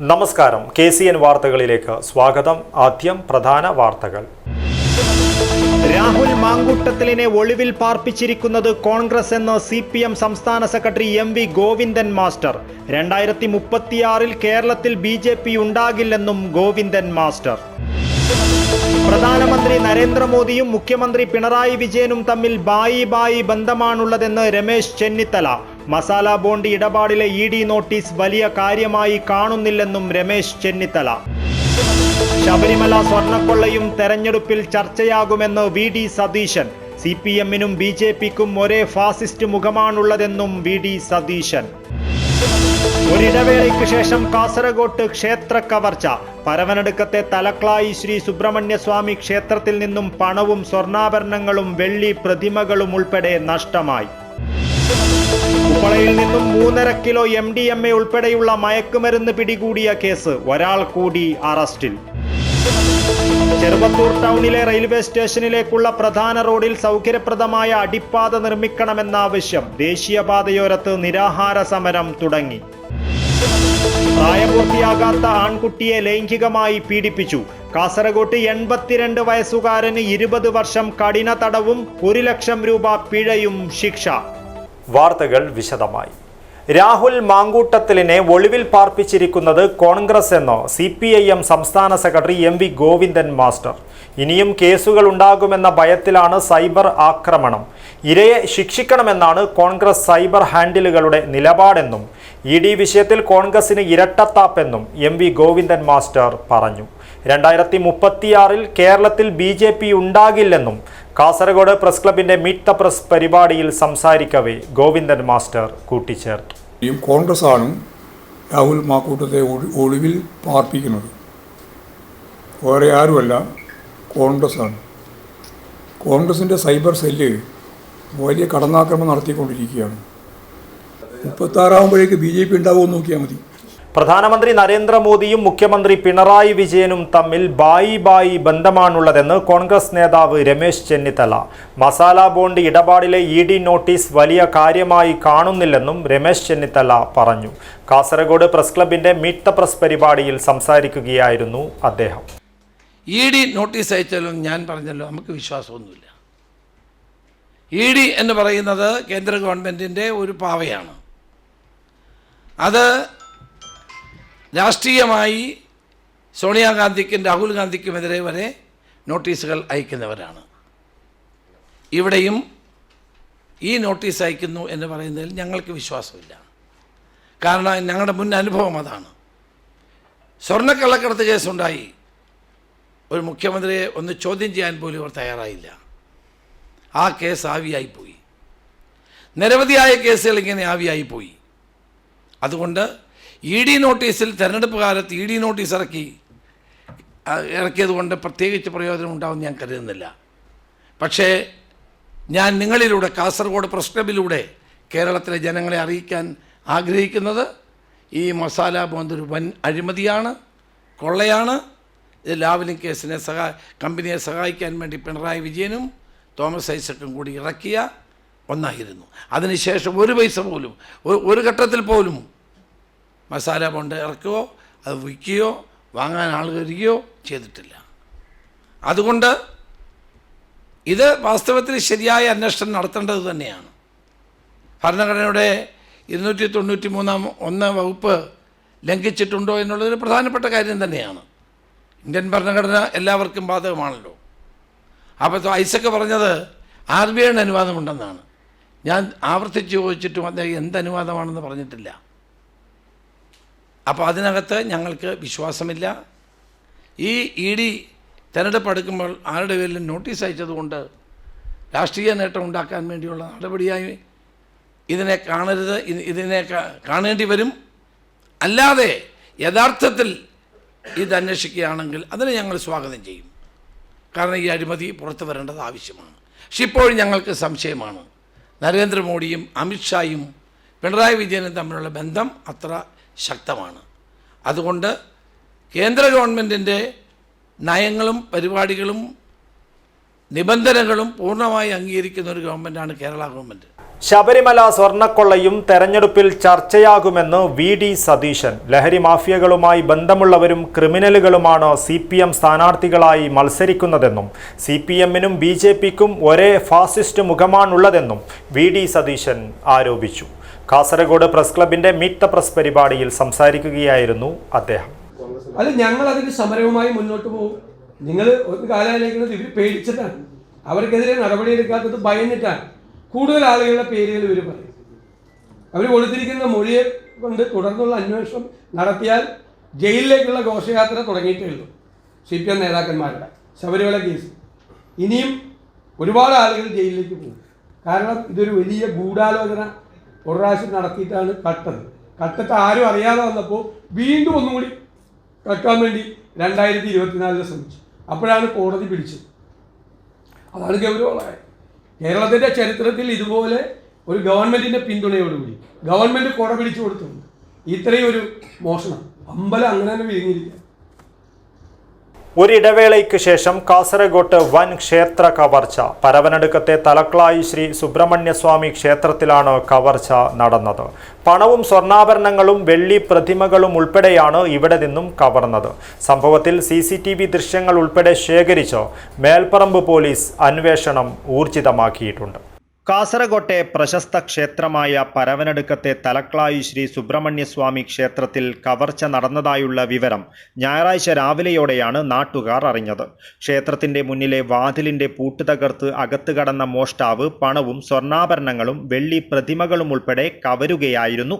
നമസ്കാരം, KCN വാർത്തകളിലേക്ക് സ്വാഗതം. ആദ്യം പ്രധാന വാർത്തകൾ. രാഹുൽ മാങ്കൂട്ടത്തിലിനെ ഒളിവിൽ പാർപ്പിച്ചിരിക്കുന്നത് കോൺഗ്രസ് എന്ന് CPM സംസ്ഥാന സെക്രട്ടറി MV ഗോവിന്ദൻ മാസ്റ്റർ. 2036 കേരളത്തിൽ BJP ഉണ്ടാകില്ലെന്നും ഗോവിന്ദൻ മാസ്റ്റർ. പ്രധാനമന്ത്രി നരേന്ദ്രമോദിയും മുഖ്യമന്ത്രി പിണറായി വിജയനും തമ്മിൽ ബായി ബന്ധമാണുള്ളതെന്ന് രമേശ് ചെന്നിത്തല. മസാല ബോണ്ട് ഇടപാടിലെ ED നോട്ടീസ് വലിയ കാര്യമായി കാണുന്നില്ലെന്നും രമേശ് ചെന്നിത്തല. ശബരിമല സ്വർണ്ണക്കൊള്ളയും തെരഞ്ഞെടുപ്പിൽ ചർച്ചയാകുമെന്ന് VD സതീശൻ. CPM-നും BJP-ക്കും ഒരേ ഫാസിസ്റ്റ് മുഖമാണുള്ളതെന്നും VD സതീശൻ. ഒരിടവേളയ്ക്ക് ശേഷം കാസർഗോട്ട് ക്ഷേത്ര കവർച്ച. പരവനടുക്കത്തെ തലക്ലായി ശ്രീ സുബ്രഹ്മണ്യസ്വാമി ക്ഷേത്രത്തിൽ നിന്നും പണവും സ്വർണ്ണാഭരണങ്ങളും വെള്ളി പ്രതിമകളും ഉൾപ്പെടെ നഷ്ടമായി. ഉപ്പളയിൽ നിന്നും 3.5 കിലോ MDMA ഉൾപ്പെടെയുള്ള മയക്കുമരുന്ന് പിടികൂടിയ കേസ്. ഒരാൾ കൂടി അറസ്റ്റിൽ. ചെറുവത്തൂർ ടൗണിലെ റെയിൽവേ സ്റ്റേഷനിലേക്കുള്ള പ്രധാന റോഡിൽ സൗകര്യപ്രദമായ അടിപ്പാത നിർമ്മിക്കണമെന്ന ആവശ്യം. ദേശീയപാതയോരത്ത് നിരാഹാര സമരം തുടങ്ങി. പ്രായപൂർത്തിയാകാത്ത ആൺകുട്ടിയെ ലൈംഗികമായി പീഡിപ്പിച്ചു. കാസർഗോട്ട് 82 വയസ്സുകാരന് 20 വർഷം കഠിന തടവും 1 ലക്ഷം രൂപ പിഴയും ശിക്ഷ. വാർത്തകൾ വിശദമായി. രാഹുൽ മാങ്കൂട്ടത്തിലിനെ ഒളിവിൽ പാർപ്പിച്ചിരിക്കുന്നത് കോൺഗ്രസ് എന്ന് CPIM സംസ്ഥാന സെക്രട്ടറി MV ഗോവിന്ദൻ മാസ്റ്റർ. ഇനിയും കേസുകൾ ഉണ്ടാകുമെന്ന ഭയത്തിലാണ് സൈബർ ആക്രമണം. ഇരയെ ശിക്ഷിക്കണമെന്നാണ് കോൺഗ്രസ് സൈബർ ഹാൻഡിലുകളുടെ നിലപാടെന്നും ED വിഷയത്തിൽ കോൺഗ്രസിന് ഇരട്ടത്താപ്പെന്നും MV ഗോവിന്ദൻ മാസ്റ്റർ പറഞ്ഞു. 2036 കേരളത്തിൽ BJP ഉണ്ടാകില്ലെന്നും കാസർഗോഡ് പ്രസ് ക്ലബിന്റെ മീറ്റ് ദ പ്രസ് പരിപാടിയിൽ സംസാരിക്കവേ ഗോവിന്ദൻ മാസ്റ്റർ കൂട്ടിച്ചേർത്തു. കോൺഗ്രസ് ആണ് രാഹുൽ മാക്കൂട്ടത്തെ ഒളിവിൽ പാർപ്പിക്കുന്നത്. വേറെ ആരുമല്ല, കോൺഗ്രസ് ആണ്. കോൺഗ്രസിൻ്റെ സൈബർ സെല്ല് വലിയ കടന്നാക്രമണം നടത്തിക്കൊണ്ടിരിക്കുകയാണ്. 36 BJP ഉണ്ടാവുമെന്ന് നോക്കിയാൽ മതി. പ്രധാനമന്ത്രി നരേന്ദ്രമോദിയും മുഖ്യമന്ത്രി പിണറായി വിജയനും തമ്മിൽ ബായി ബന്ധമാണുള്ളതെന്ന് കോൺഗ്രസ് നേതാവ് രമേശ് ചെന്നിത്തല. മസാല ബോണ്ട് ഇടപാടിലെ ED നോട്ടീസ് വലിയ കാര്യമായി കാണുന്നില്ലെന്നും രമേശ് ചെന്നിത്തല പറഞ്ഞു. കാസർഗോഡ് പ്രസ് ക്ലബിന്റെ മീറ്റ് ദ പ്രസ് പരിപാടിയിൽ സംസാരിക്കുകയായിരുന്നു അദ്ദേഹം. ED നോട്ടീസ് അയച്ചാലും ഞാൻ പറഞ്ഞല്ലോ, നമുക്ക് വിശ്വാസമൊന്നുമില്ല. ED എന്ന് പറയുന്നത് കേന്ദ്ര ഗവൺമെൻറ്റിൻ്റെ ഒരു പാവയാണ്. അത് രാഷ്ട്രീയമായി സോണിയാഗാന്ധിക്കും രാഹുൽ ഗാന്ധിക്കുമെതിരെ വരെ നോട്ടീസുകൾ അയക്കുന്നവരാണ്. ഇവിടെയും ഈ നോട്ടീസ് അയക്കുന്നു എന്ന് പറയുന്നതിൽ ഞങ്ങൾക്ക് വിശ്വാസമില്ല. കാരണം ഞങ്ങളുടെ മുൻ അനുഭവം അതാണ്. സ്വർണ്ണക്കള്ളക്കടത്ത് കേസുണ്ടായി, ഒരു മുഖ്യമന്ത്രിയെ ഒന്ന് ചോദ്യം ചെയ്യാൻ പോലും അവർ തയ്യാറായില്ല. ആ കേസ് ആവിയായിപ്പോയി. നിരവധിയായ കേസുകൾ ഇങ്ങനെ ആവിയായിപ്പോയി. അതുകൊണ്ട് ED നോട്ടീസിൽ തെരഞ്ഞെടുപ്പ് കാലത്ത് ED നോട്ടീസ് ഇറക്കിയത് കൊണ്ട് പ്രത്യേകിച്ച് പ്രയോജനം ഉണ്ടാവുമെന്ന് ഞാൻ കരുതുന്നില്ല. പക്ഷേ ഞാൻ നിങ്ങളിലൂടെ, കാസർഗോഡ് പ്രസ് ക്ലബിലൂടെ കേരളത്തിലെ ജനങ്ങളെ അറിയിക്കാൻ ആഗ്രഹിക്കുന്നത്, ഈ മസാല ബോണ്ട് ഒരു വൻ അഴിമതിയാണ്, കൊള്ളയാണ്. ഇത് ലാവ്ലിൻ കേസിനെ കമ്പനിയെ സഹായിക്കാൻ വേണ്ടി പിണറായി വിജയനും തോമസ് ഐസക്കും കൂടി ഇറക്കിയ ഒന്നായിരുന്നു. അതിനുശേഷം ഒരു പൈസ പോലും, ഒരു ഘട്ടത്തിൽ പോലും മസാല ബോണ്ട് ഇറക്കുകയോ അത് വിൽക്കുകയോ വാങ്ങാൻ ആൾ വരികയോ ചെയ്തിട്ടില്ല. അതുകൊണ്ട് ഇത് വാസ്തവത്തിൽ ശരിയായ അന്വേഷണം നടത്തേണ്ടത് തന്നെയാണ്. ഭരണഘടനയുടെ 293(1) വകുപ്പ് ലംഘിച്ചിട്ടുണ്ടോ എന്നുള്ളതൊരു പ്രധാനപ്പെട്ട കാര്യം തന്നെയാണ്. ഇന്ത്യൻ ഭരണഘടന എല്ലാവർക്കും ബാധകമാണല്ലോ. അപ്പോൾ ഐസക്ക് പറഞ്ഞത് RBIയുടെ അനുവാദമുണ്ടെന്നാണ്. ഞാൻ ആവർത്തിച്ച് ചോദിച്ചിട്ടും അദ്ദേഹം എന്ത് അനുവാദമാണെന്ന് പറഞ്ഞിട്ടില്ല. അപ്പോൾ അതിനകത്ത് ഞങ്ങൾക്ക് വിശ്വാസമില്ല. ഈ ED തെരഞ്ഞെടുപ്പ് അടുക്കുമ്പോൾ ആരുടെ പേരിലും നോട്ടീസ് അയച്ചതുകൊണ്ട് രാഷ്ട്രീയ നേട്ടം ഉണ്ടാക്കാൻ വേണ്ടിയുള്ള നടപടിയായി ഇതിനെ കാണരുത്, ഇതിനെ കാണേണ്ടി വരും. അല്ലാതെ യഥാർത്ഥത്തിൽ ഇത് അന്വേഷിക്കുകയാണെങ്കിൽ അതിനെ ഞങ്ങൾ സ്വാഗതം ചെയ്യും. കാരണം ഈ അഴിമതി പുറത്തു വരേണ്ടത് ആവശ്യമാണ്. പക്ഷെ ഇപ്പോഴും ഞങ്ങൾക്ക് സംശയമാണ്, നരേന്ദ്രമോദിയും അമിത്ഷായും പിണറായി വിജയനും തമ്മിലുള്ള ബന്ധം അത്ര ശക്തമാണ്. അതുകൊണ്ട് കേന്ദ്ര ഗവൺമെൻറ്റിൻ്റെ നയങ്ങളും പരിപാടികളും നിബന്ധനകളും പൂർണ്ണമായി അംഗീകരിക്കുന്ന ഒരു ഗവൺമെൻറ്റാണ് കേരള ഗവൺമെൻറ്. ശബരിമല സ്വർണ്ണക്കൊള്ളയും തെരഞ്ഞെടുപ്പിൽ ചർച്ചയാകുമെന്ന് വി.ഡി. സതീശൻ. ലഹരി മാഫിയകളുമായി ബന്ധമുള്ളവരും ക്രിമിനലുകളുമാണ് CPM സ്ഥാനാർത്ഥികളായി മത്സരിക്കുന്നതെന്നും CPM-നും BJP-ക്കും ഒരേ ഫാസിസ്റ്റ് മുഖമാണുള്ളതെന്നും വി.ഡി. സതീശൻ ആരോപിച്ചു. കാസർഗോഡ് പ്രസ് ക്ലബിന്റെ മീറ്റ് ദ പ്രസ് പരിപാടിയിൽ സംസാരിക്കുകയായിരുന്നു അദ്ദേഹം. അല്ല, ഞങ്ങൾ അതിന് സമരവുമായി മുന്നോട്ട് പോകും. നിങ്ങൾ ഒരു കാലമായിരിക്കുന്നത് ഇവർ പേടിച്ചിട്ടാണ്, അവർക്കെതിരെ നടപടിയെടുക്കാത്തത് ഭയന്നിട്ടാണ്. കൂടുതൽ ആളുകളുടെ പേരുകൾ ഇവർ പറയും. അവർ കൊടുത്തിരിക്കുന്ന മൊഴിയെ കൊണ്ട് തുടർന്നുള്ള അന്വേഷണം നടത്തിയാൽ ജയിലിലേക്കുള്ള ഘോഷയാത്ര തുടങ്ങിയിട്ടേ ഉള്ളൂ. CPM നേതാക്കന്മാരുടെ ശബരിമല കേസ് ഇനിയും ഒരുപാട് ആളുകൾ ജയിലിലേക്ക് പോകും. കാരണം ഇതൊരു വലിയ ഗൂഢാലോചന ഒരു പ്രാവശ്യം നടത്തിയിട്ടാണ് കട്ടിട്ട് ആരും അറിയാതെ വന്നപ്പോൾ വീണ്ടും ഒന്നും കൂടി കക്കാൻ വേണ്ടി 2024 ശ്രമിച്ചു. അപ്പോഴാണ് കോടതി പിടിച്ചത്. അതാണ് ഗൗരവമായ കേരളത്തിൻ്റെ ചരിത്രത്തിൽ ഇതുപോലെ ഒരു ഗവൺമെൻറ്റിൻ്റെ പിന്തുണയോടുകൂടി ഗവൺമെൻറ് കുട പിടിച്ചു കൊടുത്തുണ്ട് ഇത്രയും ഒരു മോഷണം. അമ്പലം അങ്ങനെ തന്നെ വിഴുങ്ങിയിരിക്കുക. ഒരിടവേളയ്ക്ക് ശേഷം കാസർഗോട്ട് വൻ ക്ഷേത്ര കവർച്ച. പരവനടുക്കത്തെ തലക്ലായി ശ്രീ സുബ്രഹ്മണ്യസ്വാമി ക്ഷേത്രത്തിലാണ് കവർച്ച നടന്നത്. പണവും സ്വർണ്ണാഭരണങ്ങളും വെള്ളി പ്രതിമകളും ഉൾപ്പെടെയാണ് ഇവിടെ നിന്നും കവർന്നത്. സംഭവത്തിൽ CCTV ദൃശ്യങ്ങൾ ഉൾപ്പെടെ ശേഖരിച്ച് മേൽപ്പറമ്പ് പോലീസ് അന്വേഷണം ഊർജിതമാക്കിയിട്ടുണ്ട്. കാസർഗോട്ടെ പ്രശസ്ത ക്ഷേത്രമായ പരവനടുക്കത്തെ തലക്ലായി ശ്രീ സുബ്രഹ്മണ്യസ്വാമി ക്ഷേത്രത്തിൽ കവർച്ച നടന്നതായുള്ള വിവരം ഞായറാഴ്ച രാവിലെയോടെയാണ് നാട്ടുകാർ അറിഞ്ഞത്. ക്ഷേത്രത്തിന്റെ മുന്നിലെ വാതിലിന്റെ പൂട്ട് തകർത്ത് അകത്ത് കടന്ന മോഷ്ടാവ് പണവും സ്വർണ്ണാഭരണങ്ങളും വെള്ളി പ്രതിമകളും ഉൾപ്പെടെ കവരുകയായിരുന്നു.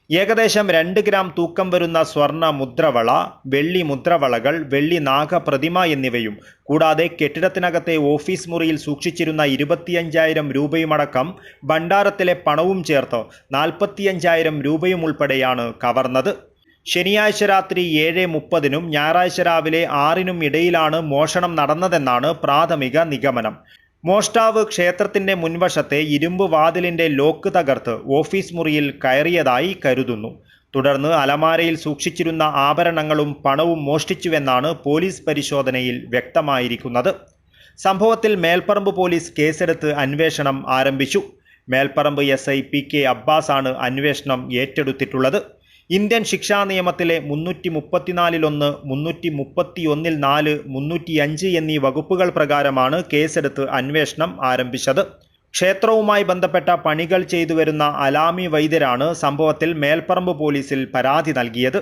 ഏകദേശം 2 ഗ്രാം തൂക്കം വരുന്ന സ്വർണ്ണ മുദ്രവള, വെള്ളി മുദ്രവളകൾ, വെള്ളി നാഗപ്രതിമ എന്നിവയും കൂടാതെ കെട്ടിടത്തിനകത്തെ ഓഫീസ് മുറിയിൽ സൂക്ഷിച്ചിരുന്ന 25,000 രൂപയുമടക്കം ഭണ്ഡാരത്തിലെ പണവും ചേർത്ത് 45,000 രൂപയും ഉൾപ്പെടെയാണ് കവർന്നത്. ശനിയാഴ്ച രാത്രി 7:30-നും ഞായറാഴ്ച രാവിലെ 6-നും ഇടയിലാണ് മോഷണം നടന്നതെന്നാണ് പ്രാഥമിക നിഗമനം. മോഷ്ടാവ് ക്ഷേത്രത്തിന്റെ മുൻവശത്തെ ഇരുമ്പ് വാതിലിന്റെ ലോക്ക് തകർത്ത് ഓഫീസ് മുറിയിൽ കയറിയതായി കരുതുന്നു. തുടർന്ന് അലമാരയിൽ സൂക്ഷിച്ചിരുന്ന ആഭരണങ്ങളും പണവും മോഷ്ടിച്ചുവെന്നാണ് പോലീസ് പരിശോധനയിൽ വ്യക്തമായിരിക്കുന്നത്. സംഭവത്തിൽ മേൽപ്പറമ്പ് പോലീസ് കേസെടുത്ത് അന്വേഷണം ആരംഭിച്ചു. മേൽപ്പറമ്പ് SI PK അബ്ബാസ് ആണ് അന്വേഷണം ഏറ്റെടുത്തിട്ടുള്ളത്. ഇന്ത്യൻ ശിക്ഷാ നിയമത്തിലെ 334-1, 331-4, 305 എന്നീ വകുപ്പുകൾ പ്രകാരമാണ് കേസെടുത്ത് അന്വേഷണം ആരംഭിച്ചത്. ക്ഷേത്രവുമായി ബന്ധപ്പെട്ട പണികൾ ചെയ്തുവരുന്ന അലാമി വൈദ്യരാണ് സംഭവത്തിൽ മേൽപ്പറമ്പ് പോലീസിൽ പരാതി നൽകിയത്.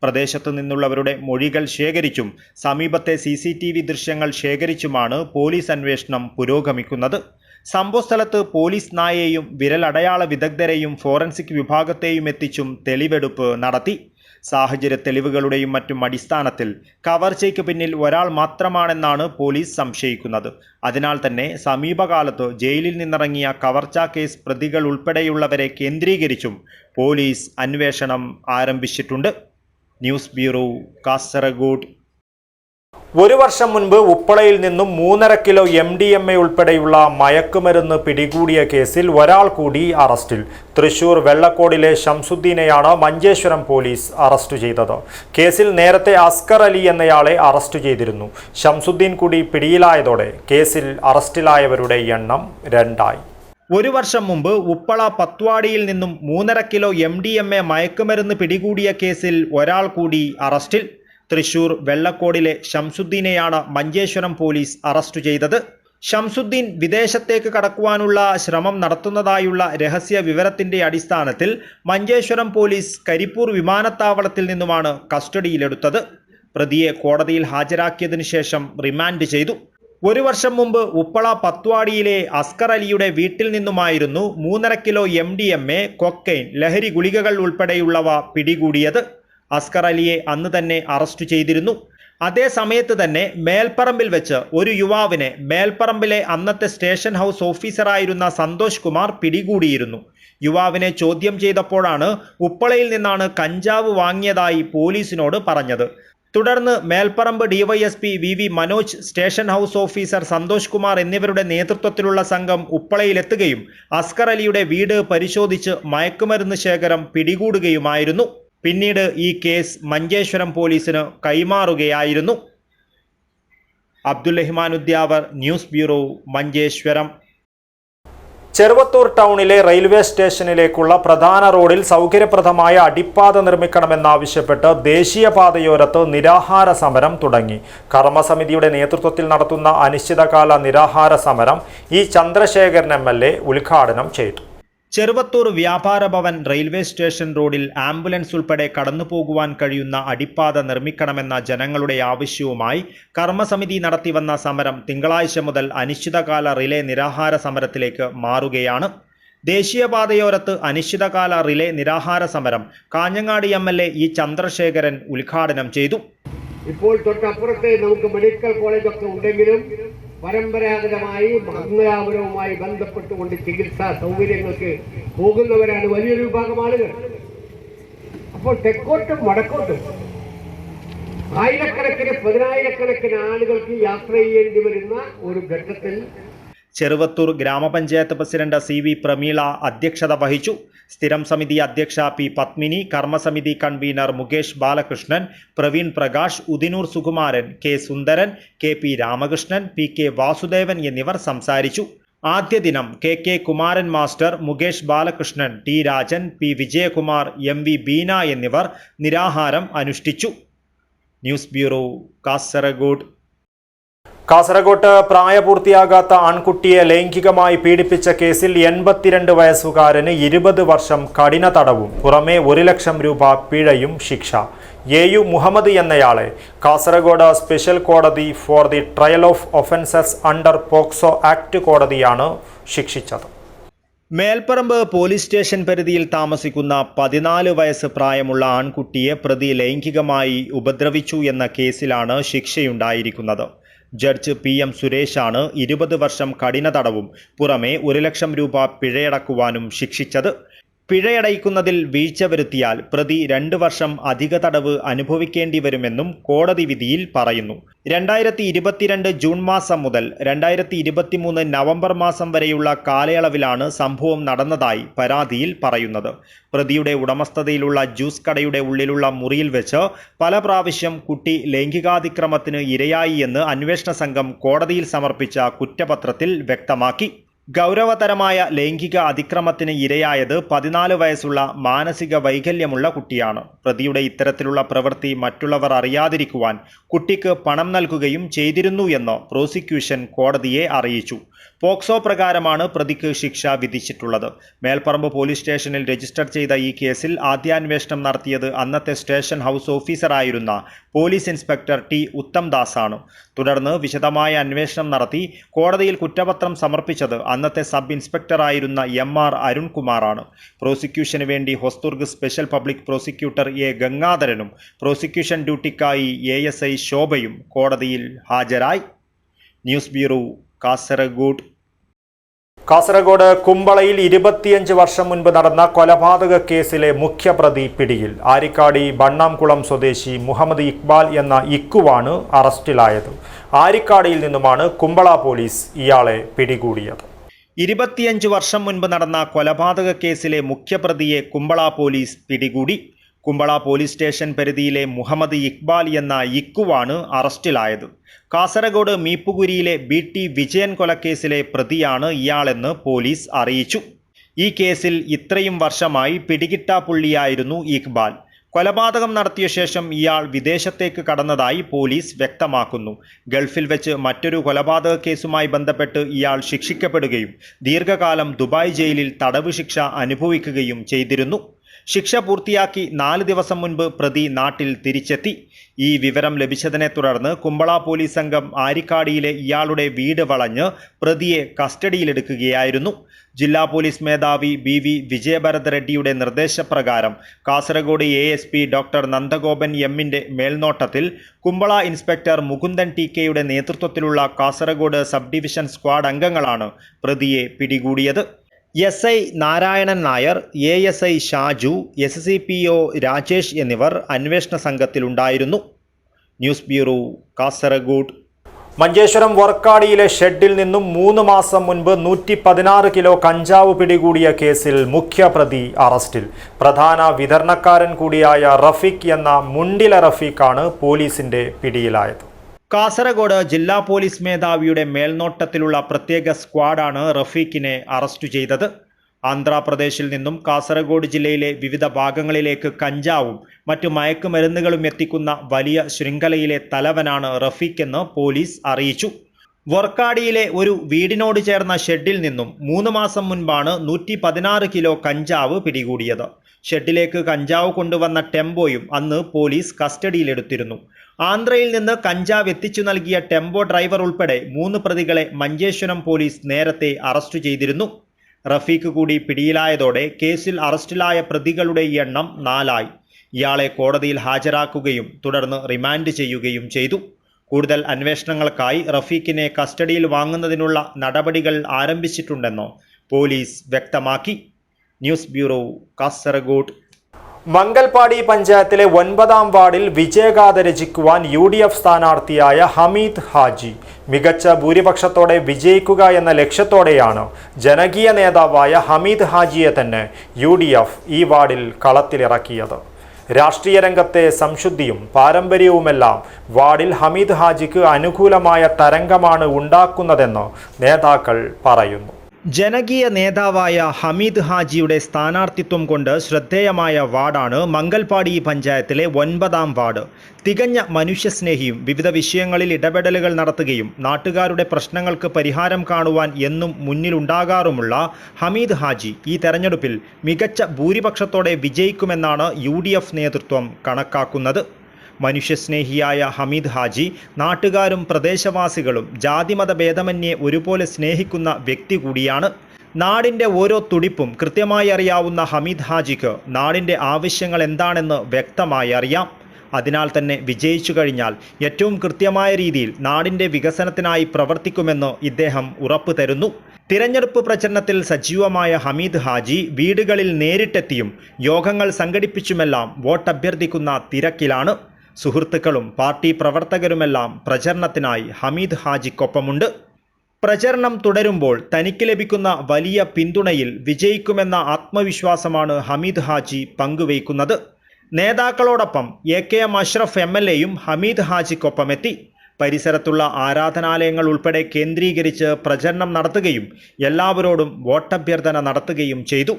പ്രദേശത്തു നിന്നുള്ളവരുടെ മൊഴികൾ ശേഖരിച്ചും സമീപത്തെ CCTV ദൃശ്യങ്ങൾ ശേഖരിച്ചുമാണ് പോലീസ് അന്വേഷണം പുരോഗമിക്കുന്നത്. സംഭവസ്ഥലത്ത് പോലീസ് നായയെയും വിരലടയാള വിദഗ്ധരെയും ഫോറൻസിക് വിഭാഗത്തെയും എത്തിച്ചും തെളിവെടുപ്പ് നടത്തി. സാഹചര്യ തെളിവുകളുടെയും മറ്റും അടിസ്ഥാനത്തിൽ കവർച്ചയ്ക്ക് പിന്നിൽ ഒരാൾ മാത്രമാണെന്നാണ് പോലീസ് സംശയിക്കുന്നത്. അതിനാൽ തന്നെ സമീപകാലത്ത് ജയിലിൽ നിന്നിറങ്ങിയ കവർച്ചാ കേസ് പ്രതികൾ ഉൾപ്പെടെയുള്ളവരെ കേന്ദ്രീകരിച്ചും പോലീസ് അന്വേഷണം ആരംഭിച്ചിട്ടുണ്ട്. News bureau, Kasaragod. 1 വർഷം മുൻപ് ഉപ്പളയിൽ നിന്നും 3.5 കിലോ MDMA ഉൾപ്പെടെയുള്ള മയക്കുമരുന്ന് പിടികൂടിയ കേസിൽ ഒരാൾ കൂടി അറസ്റ്റിൽ. തൃശൂർ വെള്ളക്കോടിലെ ഷംസുദ്ദീനെയാണ് മഞ്ചേശ്വരം പോലീസ് അറസ്റ്റ് ചെയ്തത്. കേസിൽ നേരത്തെ അസ്കർ അലി എന്നയാളെ അറസ്റ്റ് ചെയ്തിരുന്നു. ഷംസുദ്ദീൻ കൂടി പിടിയിലായതോടെ കേസിൽ അറസ്റ്റിലായവരുടെ എണ്ണം 2ആയി. 1 വർഷം മുമ്പ് ഉപ്പള പത്വാടിയിൽ നിന്നും 3.5 കിലോ MDMA മയക്കുമരുന്ന് പിടികൂടിയ കേസിൽ ഒരാൾ കൂടി അറസ്റ്റിൽ. തൃശൂർ വെള്ളക്കോടിലെ ഷംസുദ്ദീനെയാണ് മഞ്ചേശ്വരം പോലീസ് അറസ്റ്റ് ചെയ്തത്. ഷംസുദ്ദീൻ വിദേശത്തേക്ക് കടക്കുവാനുള്ള ശ്രമം നടത്തുന്നതായുള്ള രഹസ്യ വിവരത്തിന്റെ അടിസ്ഥാനത്തിൽ മഞ്ചേശ്വരം പോലീസ് കരിപ്പൂർ വിമാനത്താവളത്തിൽ നിന്നുമാണ് കസ്റ്റഡിയിലെടുത്തത്. പ്രതിയെ കോടതിയിൽ ഹാജരാക്കിയതിനു ശേഷം റിമാൻഡ് ചെയ്തു. 1 വർഷം മുമ്പ് ഉപ്പള പത്വാടിയിലെ അസ്കർ അലിയുടെ വീട്ടിൽ നിന്നുമായിരുന്നു 3.5 കിലോ MDMA, കൊക്കൈൻ, ലഹരി ഗുളികകൾ ഉൾപ്പെടെയുള്ളവ പിടികൂടിയത്. അസ്കർ അലിയെ അന്ന് തന്നെ അറസ്റ്റ് ചെയ്തിരുന്നു. അതേ സമയത്ത് തന്നെ മേൽപ്പറമ്പിൽ വെച്ച് ഒരു യുവാവിനെ മേൽപ്പറമ്പിലെ അന്നത്തെ സ്റ്റേഷൻ ഹൗസ് ഓഫീസറായിരുന്ന സന്തോഷ് കുമാർ പിടികൂടിയിരുന്നു. യുവാവിനെ ചോദ്യം ചെയ്തപ്പോഴാണ് ഉപ്പളയിൽ നിന്നാണ് കഞ്ചാവ് വാങ്ങിയതായി പോലീസിനോട് പറഞ്ഞത്. തുടർന്ന് Melparamba DYSP VV Manoj, station house officer Santhosh Kumar എന്നിവരുടെ നേതൃത്വത്തിലുള്ള സംഘം ഉപ്പളയിലെത്തുകയും അസ്കർ അലിയുടെ വീട് പരിശോധിച്ച് മയക്കുമരുന്ന് ശേഖരം പിടികൂടുകയുമായിരുന്നു. പിന്നീട് ഈ കേസ് മഞ്ചേശ്വരം പോലീസിന് കൈമാറുകയായിരുന്നു. Abdul Rahman Udyavar, news bureau, Manjeshwaram. ചെറുവത്തൂർ ടൗണിലെ റെയിൽവേ സ്റ്റേഷനിലേക്കുള്ള പ്രധാന റോഡിൽ സൗകര്യപ്രദമായ അടിപ്പാത നിർമ്മിക്കണമെന്നാവശ്യപ്പെട്ട് ദേശീയപാതയോരത്ത് നിരാഹാര സമരം തുടങ്ങി. കർമ്മസമിതിയുടെ നേതൃത്വത്തിൽ നടത്തുന്ന അനിശ്ചിതകാല നിരാഹാര സമരം ഇ ചന്ദ്രശേഖരൻ MLA ഉദ്ഘാടനം ചെയ്തു. ചെറുവത്തൂർ വ്യാപാര ഭവൻ റെയിൽവേ സ്റ്റേഷൻ റോഡിൽ ആംബുലൻസ് ഉൾപ്പെടെ കടന്നുപോകുവാൻ കഴിയുന്ന അടിപ്പാത നിർമ്മിക്കണമെന്ന ജനങ്ങളുടെ ആവശ്യവുമായി കർമ്മസമിതി നടത്തിവന്ന സമരം തിങ്കളാഴ്ച മുതൽ അനിശ്ചിതകാല റിലേ നിരാഹാര സമരത്തിലേക്ക് മാറുകയാണ്. ദേശീയപാതയോരത്ത് അനിശ്ചിതകാല റിലേ നിരാഹാര സമരം കാഞ്ഞങ്ങാട് MLA ഇ ചന്ദ്രശേഖരൻ ഉദ്ഘാടനം ചെയ്തു. ഇപ്പോൾ തൊട്ടപ്പുറത്തെ നമുക്ക് മെഡിക്കൽ കോളേജൊക്കെ ഉണ്ടെങ്കിലും പരമ്പരാഗതമായി മംഗലാപുരവുമായി ബന്ധപ്പെട്ടുകൊണ്ട് ചികിത്സാ സൗകര്യങ്ങൾക്ക് പോകുന്നവരാണ് വലിയൊരു വിഭാഗം ആളുകൾ. അപ്പോൾ തെക്കോട്ടും വടക്കോട്ടും ആയിരക്കണക്കിന് പതിനായിരക്കണക്കിന് ആളുകൾക്ക് യാത്ര ചെയ്യേണ്ടി വരുന്ന ഒരു ഘട്ടത്തിൽ ചെറുവത്തൂർ ഗ്രാമപഞ്ചായത്ത് പ്രസിഡന്റ് CV പ്രമീള അധ്യക്ഷത വഹിച്ചു. സ്ഥിരം സമിതി അധ്യക്ഷ P പത്മിനി, കർമ്മസമിതി convener Mukesh Balakrishnan, Praveen Prakash, Udinur Sukumaran, K Sundaran, KP Ramakrishnan, PK Vasudevan എന്നിവർ സംസാരിച്ചു. ആദ്യ ദിനം KK Kumaran master, Mukesh Balakrishnan, T Rajan, P Vijayakumar, MV Beena എന്നിവർ നിരാഹാരം അനുഷ്ഠിച്ചു. News bureau, Kasaragod. കാസർഗോഡ് പ്രായപൂർത്തിയാകാത്ത ആൺകുട്ടിയെ ലൈംഗികമായി പീഡിപ്പിച്ച കേസിൽ 82 വയസ്സുകാരന് 20 വർഷം കഠിന തടവും പുറമെ 1 ലക്ഷം രൂപ പിഴയും ശിക്ഷ. AU മുഹമ്മദ് എന്നയാളെ കാസർഗോഡ് സ്പെഷ്യൽ കോടതി for the trial of offences under POCSO act കോടതിയാണ് ശിക്ഷിച്ചത്. മേൽപ്പറമ്പ് പോലീസ് സ്റ്റേഷൻ പരിധിയിൽ താമസിക്കുന്ന 14 വയസ്സ് പ്രായമുള്ള ആൺകുട്ടിയെ പ്രതി ലൈംഗികമായി ഉപദ്രവിച്ചു എന്ന കേസിലാണ് ശിക്ഷയുണ്ടായിരിക്കുന്നത്. ജഡ്ജ് PM സുരേഷാണ് 20 വർഷം കഠിന തടവും പുറമെ 1 ലക്ഷം രൂപ പിഴയടക്കുവാനും ശിക്ഷിച്ചത്. പിഴയടയ്ക്കുന്നതിൽ വീഴ്ച വരുത്തിയാൽ പ്രതി 2 വർഷം അധിക തടവ് അനുഭവിക്കേണ്ടി വരുമെന്നും കോടതി വിധിയിൽ പറയുന്നു. 2022 ജൂൺ മാസം മുതൽ 2023 നവംബർ മാസം വരെയുള്ള കാലയളവിലാണ് സംഭവം നടന്നതായി പരാതിയിൽ പറയുന്നത്. പ്രതിയുടെ ഉടമസ്ഥതയിലുള്ള ജ്യൂസ് കടയുടെ ഉള്ളിലുള്ള മുറിയിൽ വെച്ച് പല പ്രാവശ്യം കുട്ടി ലൈംഗികാതിക്രമത്തിന് ഇരയായി എന്ന് അന്വേഷണ സംഘം കോടതിയിൽ സമർപ്പിച്ച കുറ്റപത്രത്തിൽ വ്യക്തമാക്കി. ഗൗരവതരമായ ലൈംഗിക അതിക്രമത്തിന് ഇരയായത് 14 വയസ്സുള്ള മാനസിക വൈകല്യമുള്ള കുട്ടിയാണ്. പ്രതിയുടെ ഇത്തരത്തിലുള്ള പ്രവൃത്തി മറ്റുള്ളവർ അറിയാതിരിക്കുവാൻ കുട്ടിക്ക് പണം നൽകുകയും ചെയ്തിരുന്നു എന്ന് പ്രോസിക്യൂഷൻ കോടതിയെ അറിയിച്ചു. പോക്സോ പ്രകാരമാണ് പ്രതിക്ക് ശിക്ഷ വിധിച്ചിട്ടുള്ളത്. മേൽപ്പറമ്പ് പോലീസ് സ്റ്റേഷനിൽ രജിസ്റ്റർ ചെയ്ത ഈ കേസിൽ ആദ്യാന്വേഷണം നടത്തിയത് അന്നത്തെ സ്റ്റേഷൻ ഹൗസ് ഓഫീസറായിരുന്ന പോലീസ് ഇൻസ്പെക്ടർ T ഉത്തംദാസ് ആണ്. തുടർന്ന് വിശദമായ അന്വേഷണം നടത്തി കോടതിയിൽ കുറ്റപത്രം സമർപ്പിച്ചത് അന്നത്തെ സബ് ഇൻസ്പെക്ടറായിരുന്ന MR അരുൺകുമാറാണ്. പ്രോസിക്യൂഷന് വേണ്ടി Hosdurg special public prosecutor A ഗംഗാധരനും പ്രോസിക്യൂഷൻ ഡ്യൂട്ടിക്കായി ASI ശോഭയും കോടതിയിൽ ഹാജരായി. News bureau, Kasaragod. കാസർഗോഡ് കുമ്പളയിൽ 25 വർഷം മുൻപ് നടന്ന കൊലപാതക കേസിലെ മുഖ്യപ്രതി പിടിയിൽ. ആരിക്കാടി ബണ്ണാംകുളം സ്വദേശി മുഹമ്മദ് ഇക്ബാൽ എന്ന ഇക്കുവാണ് അറസ്റ്റിലായത്. ആരിക്കാടിയിൽ നിന്നുമാണ് കുമ്പള പോലീസ് ഇയാളെ പിടികൂടിയത്. 25 വർഷം മുൻപ് നടന്ന കൊലപാതക കേസിലെ മുഖ്യപ്രതിയെ കുമ്പള പോലീസ് പിടികൂടി. കുമ്പള പോലീസ് സ്റ്റേഷൻ പരിധിയിലെ മുഹമ്മദ് ഇക്ബാൽ എന്ന ഇക്കുവാണ് അറസ്റ്റിലായത്. കാസർഗോഡ് മീപ്പുകുരിയിലെ BT വിജയൻ കൊലക്കേസിലെ പ്രതിയാണ് ഇയാളെന്ന് പോലീസ് അറിയിച്ചു. ഈ കേസിൽ ഇത്രയും വർഷമായി പിടികിട്ടാപ്പുള്ളിയായിരുന്നു ഇക്ബാൽ. കൊലപാതകം നടത്തിയ ശേഷം ഇയാൾ വിദേശത്തേക്ക് കടന്നതായി പോലീസ് വ്യക്തമാക്കുന്നു. ഗൾഫിൽ വെച്ച് മറ്റൊരു കൊലപാതക കേസുമായി ബന്ധപ്പെട്ട് ഇയാൾ ശിക്ഷിക്കപ്പെടുകയും ദീർഘകാലം ദുബായ് ജയിലിൽ തടവ് ശിക്ഷ അനുഭവിക്കുകയും ചെയ്തിരുന്നു. ശിക്ഷ പൂർത്തിയാക്കി 4 ദിവസം മുൻപ് പ്രതി നാട്ടിൽ തിരിച്ചെത്തി. ഈ വിവരം ലഭിച്ചതിനെ തുടർന്ന് കുമ്പള പോലീസ് സംഘം ആരിക്കാടിയിലെ ഇയാളുടെ വീട് വളഞ്ഞ് പ്രതിയെ കസ്റ്റഡിയിലെടുക്കുകയായിരുന്നു. ജില്ലാ പോലീസ് മേധാവി BV വിജയഭരത് റെഡ്ഡിയുടെ നിർദ്ദേശപ്രകാരം കാസർഗോഡ് ASP ഡോക്ടർ നന്ദഗോപൻ M-ന്റെ മേൽനോട്ടത്തിൽ കുമ്പള ഇൻസ്പെക്ടർ മുകുന്ദൻ TK-യുടെ നേതൃത്വത്തിലുള്ള കാസർഗോഡ് സബ് ഡിവിഷൻ സ്ക്വാഡ് അംഗങ്ങളാണ് പ്രതിയെ പിടികൂടിയത്. SI Narayanan Nair, ASI Shaju, SCPO Rajesh എന്നിവർ അന്വേഷണ സംഘത്തിലുണ്ടായിരുന്നു. News bureau, Kasaragod. മഞ്ചേശ്വരം വർക്കാടിയിലെ ഷെഡിൽ നിന്നും 3 മാസം മുൻപ് 116 കിലോ കഞ്ചാവ് പിടികൂടിയ കേസിൽ മുഖ്യപ്രതി അറസ്റ്റിൽ. പ്രധാന വിതരണക്കാരൻ കൂടിയായ റഫീഖ് എന്ന മുണ്ടില റഫീഖാണ് പോലീസിന്റെ പിടിയിലായത്. കാസർഗോഡ് ജില്ലാ പോലീസ് മേധാവിയുടെ മേൽനോട്ടത്തിലുള്ള പ്രത്യേക സ്ക്വാഡാണ് റഫീഖിനെ അറസ്റ്റ് ചെയ്തത്. ആന്ധ്രാപ്രദേശിൽ നിന്നും കാസർഗോഡ് ജില്ലയിലെ വിവിധ ഭാഗങ്ങളിലേക്ക് കഞ്ചാവും മറ്റു മയക്കുമരുന്നുകളും എത്തിക്കുന്ന വലിയ ശൃംഖലയിലെ തലവനാണ് റഫീഖ് എന്ന് പോലീസ് അറിയിച്ചു. വർക്കാടിയിലെ ഒരു വീടിനോട് ചേർന്ന ഷെഡിൽ നിന്നും 3 മാസം മുൻപാണ് 116 കിലോ കഞ്ചാവ് പിടികൂടിയത്. ഷെഡിലേക്ക് കഞ്ചാവ് കൊണ്ടുവന്ന ടെമ്പോയും അന്ന് പോലീസ് കസ്റ്റഡിയിലെടുത്തിരുന്നു. ആന്ധ്രയിൽ നിന്ന് കഞ്ചാവ് എത്തിച്ചു നൽകിയ ടെമ്പോ ഡ്രൈവർ ഉൾപ്പെടെ 3 പ്രതികളെ മഞ്ചേശ്വരം പോലീസ് നേരത്തെ അറസ്റ്റ് ചെയ്തിരുന്നു. റഫീഖ് കൂടി പിടിയിലായതോടെ കേസിൽ അറസ്റ്റിലായ പ്രതികളുടെ എണ്ണം 4 ഇയാളെ കോടതിയിൽ ഹാജരാക്കുകയും തുടർന്ന് റിമാൻഡ് ചെയ്യുകയും ചെയ്തു. കൂടുതൽ അന്വേഷണങ്ങൾക്കായി റഫീഖിനെ കസ്റ്റഡിയിൽ വാങ്ങുന്നതിനുള്ള നടപടികൾ ആരംഭിച്ചിട്ടുണ്ടെന്ന് പോലീസ് വ്യക്തമാക്കി. News bureau, Kasaragod. മംഗൽപാടി പഞ്ചായത്തിലെ 9ാം വാർഡിൽ വിജയഗാഥ രചിക്കുവാൻ UDF സ്ഥാനാർത്ഥിയായ ഹമീദ് ഹാജി മികച്ച ഭൂരിപക്ഷത്തോടെ വിജയിക്കുക എന്ന ലക്ഷ്യത്തോടെയാണ് ജനകീയ നേതാവായ ഹമീദ് ഹാജിയെ തന്നെ UDF ഈ വാർഡിൽ കളത്തിലിറക്കിയത്. രാഷ്ട്രീയ രംഗത്തെ സംശുദ്ധിയും പാരമ്പര്യവുമെല്ലാം വാർഡിൽ ഹമീദ് ഹാജിക്ക് അനുകൂലമായ തരംഗമാണ് ഉണ്ടാക്കുന്നതെന്ന് നേതാക്കൾ പറയുന്നു. ജനകീയ നേതാവായ ഹമീദ് ഹാജിയുടെ സ്ഥാനാർത്ഥിത്വം കൊണ്ട് ശ്രദ്ധേയമായ വാർഡാണ് മംഗൽപാടി പഞ്ചായത്തിലെ 9ാം വാർഡ്. തികഞ്ഞ മനുഷ്യസ്നേഹിയും വിവിധ വിഷയങ്ങളിൽ ഇടപെടലുകൾ നടത്തുകയും നാട്ടുകാരുടെ പ്രശ്നങ്ങൾക്ക് പരിഹാരം കാണുവാൻ എന്നും മുന്നിലുണ്ടാകാറുമുള്ള ഹമീദ് ഹാജി ഈ തെരഞ്ഞെടുപ്പിൽ മികച്ച ഭൂരിപക്ഷത്തോടെ വിജയിക്കുമെന്നാണ് UDF നേതൃത്വം കണക്കാക്കുന്നത്. മനുഷ്യസ്നേഹിയായ ഹമീദ് ഹാജി നാട്ടുകാരും പ്രദേശവാസികളും ജാതിമത ഭേദമന്യേ ഒരുപോലെ സ്നേഹിക്കുന്ന വ്യക്തി കൂടിയാണ്. നാടിൻ്റെ ഓരോ തുടിപ്പും കൃത്യമായി അറിയാവുന്ന ഹമീദ് ഹാജിക്ക് നാടിൻ്റെ ആവശ്യങ്ങൾ എന്താണെന്ന് വ്യക്തമായി അറിയാം. അതിനാൽ തന്നെ വിജയിച്ചു കഴിഞ്ഞാൽ ഏറ്റവും കൃത്യമായ രീതിയിൽ നാടിൻ്റെ വികസനത്തിനായി പ്രവർത്തിക്കുമെന്ന് ഇദ്ദേഹം ഉറപ്പു തരുന്നു. തിരഞ്ഞെടുപ്പ് പ്രചരണത്തിൽ സജീവമായ ഹമീദ് ഹാജി വീടുകളിൽ നേരിട്ടെത്തിയും യോഗങ്ങൾ സംഘടിപ്പിച്ചുമെല്ലാം വോട്ടഭ്യർത്ഥിക്കുന്ന തിരക്കിലാണ്. സുഹൃത്തുക്കളും പാർട്ടി പ്രവർത്തകരുമെല്ലാം പ്രചരണത്തിനായി ഹമീദ് ഹാജിക്കൊപ്പമുണ്ട്. പ്രചരണം തുടരുമ്പോൾ തനിക്ക് ലഭിക്കുന്ന വലിയ പിന്തുണയിൽ വിജയിക്കുമെന്ന ആത്മവിശ്വാസമാണ് ഹമീദ് ഹാജി പങ്കുവയ്ക്കുന്നത്. നേതാക്കളോടൊപ്പം AKM അഷ്റഫ് MLAയും ഹമീദ് ഹാജിക്കൊപ്പമെത്തി. പരിസരത്തുള്ള ആരാധനാലയങ്ങൾ ഉൾപ്പെടെ കേന്ദ്രീകരിച്ച് പ്രചരണം നടത്തുകയും എല്ലാവരോടും വോട്ടഭ്യർത്ഥന നടത്തുകയും ചെയ്തു.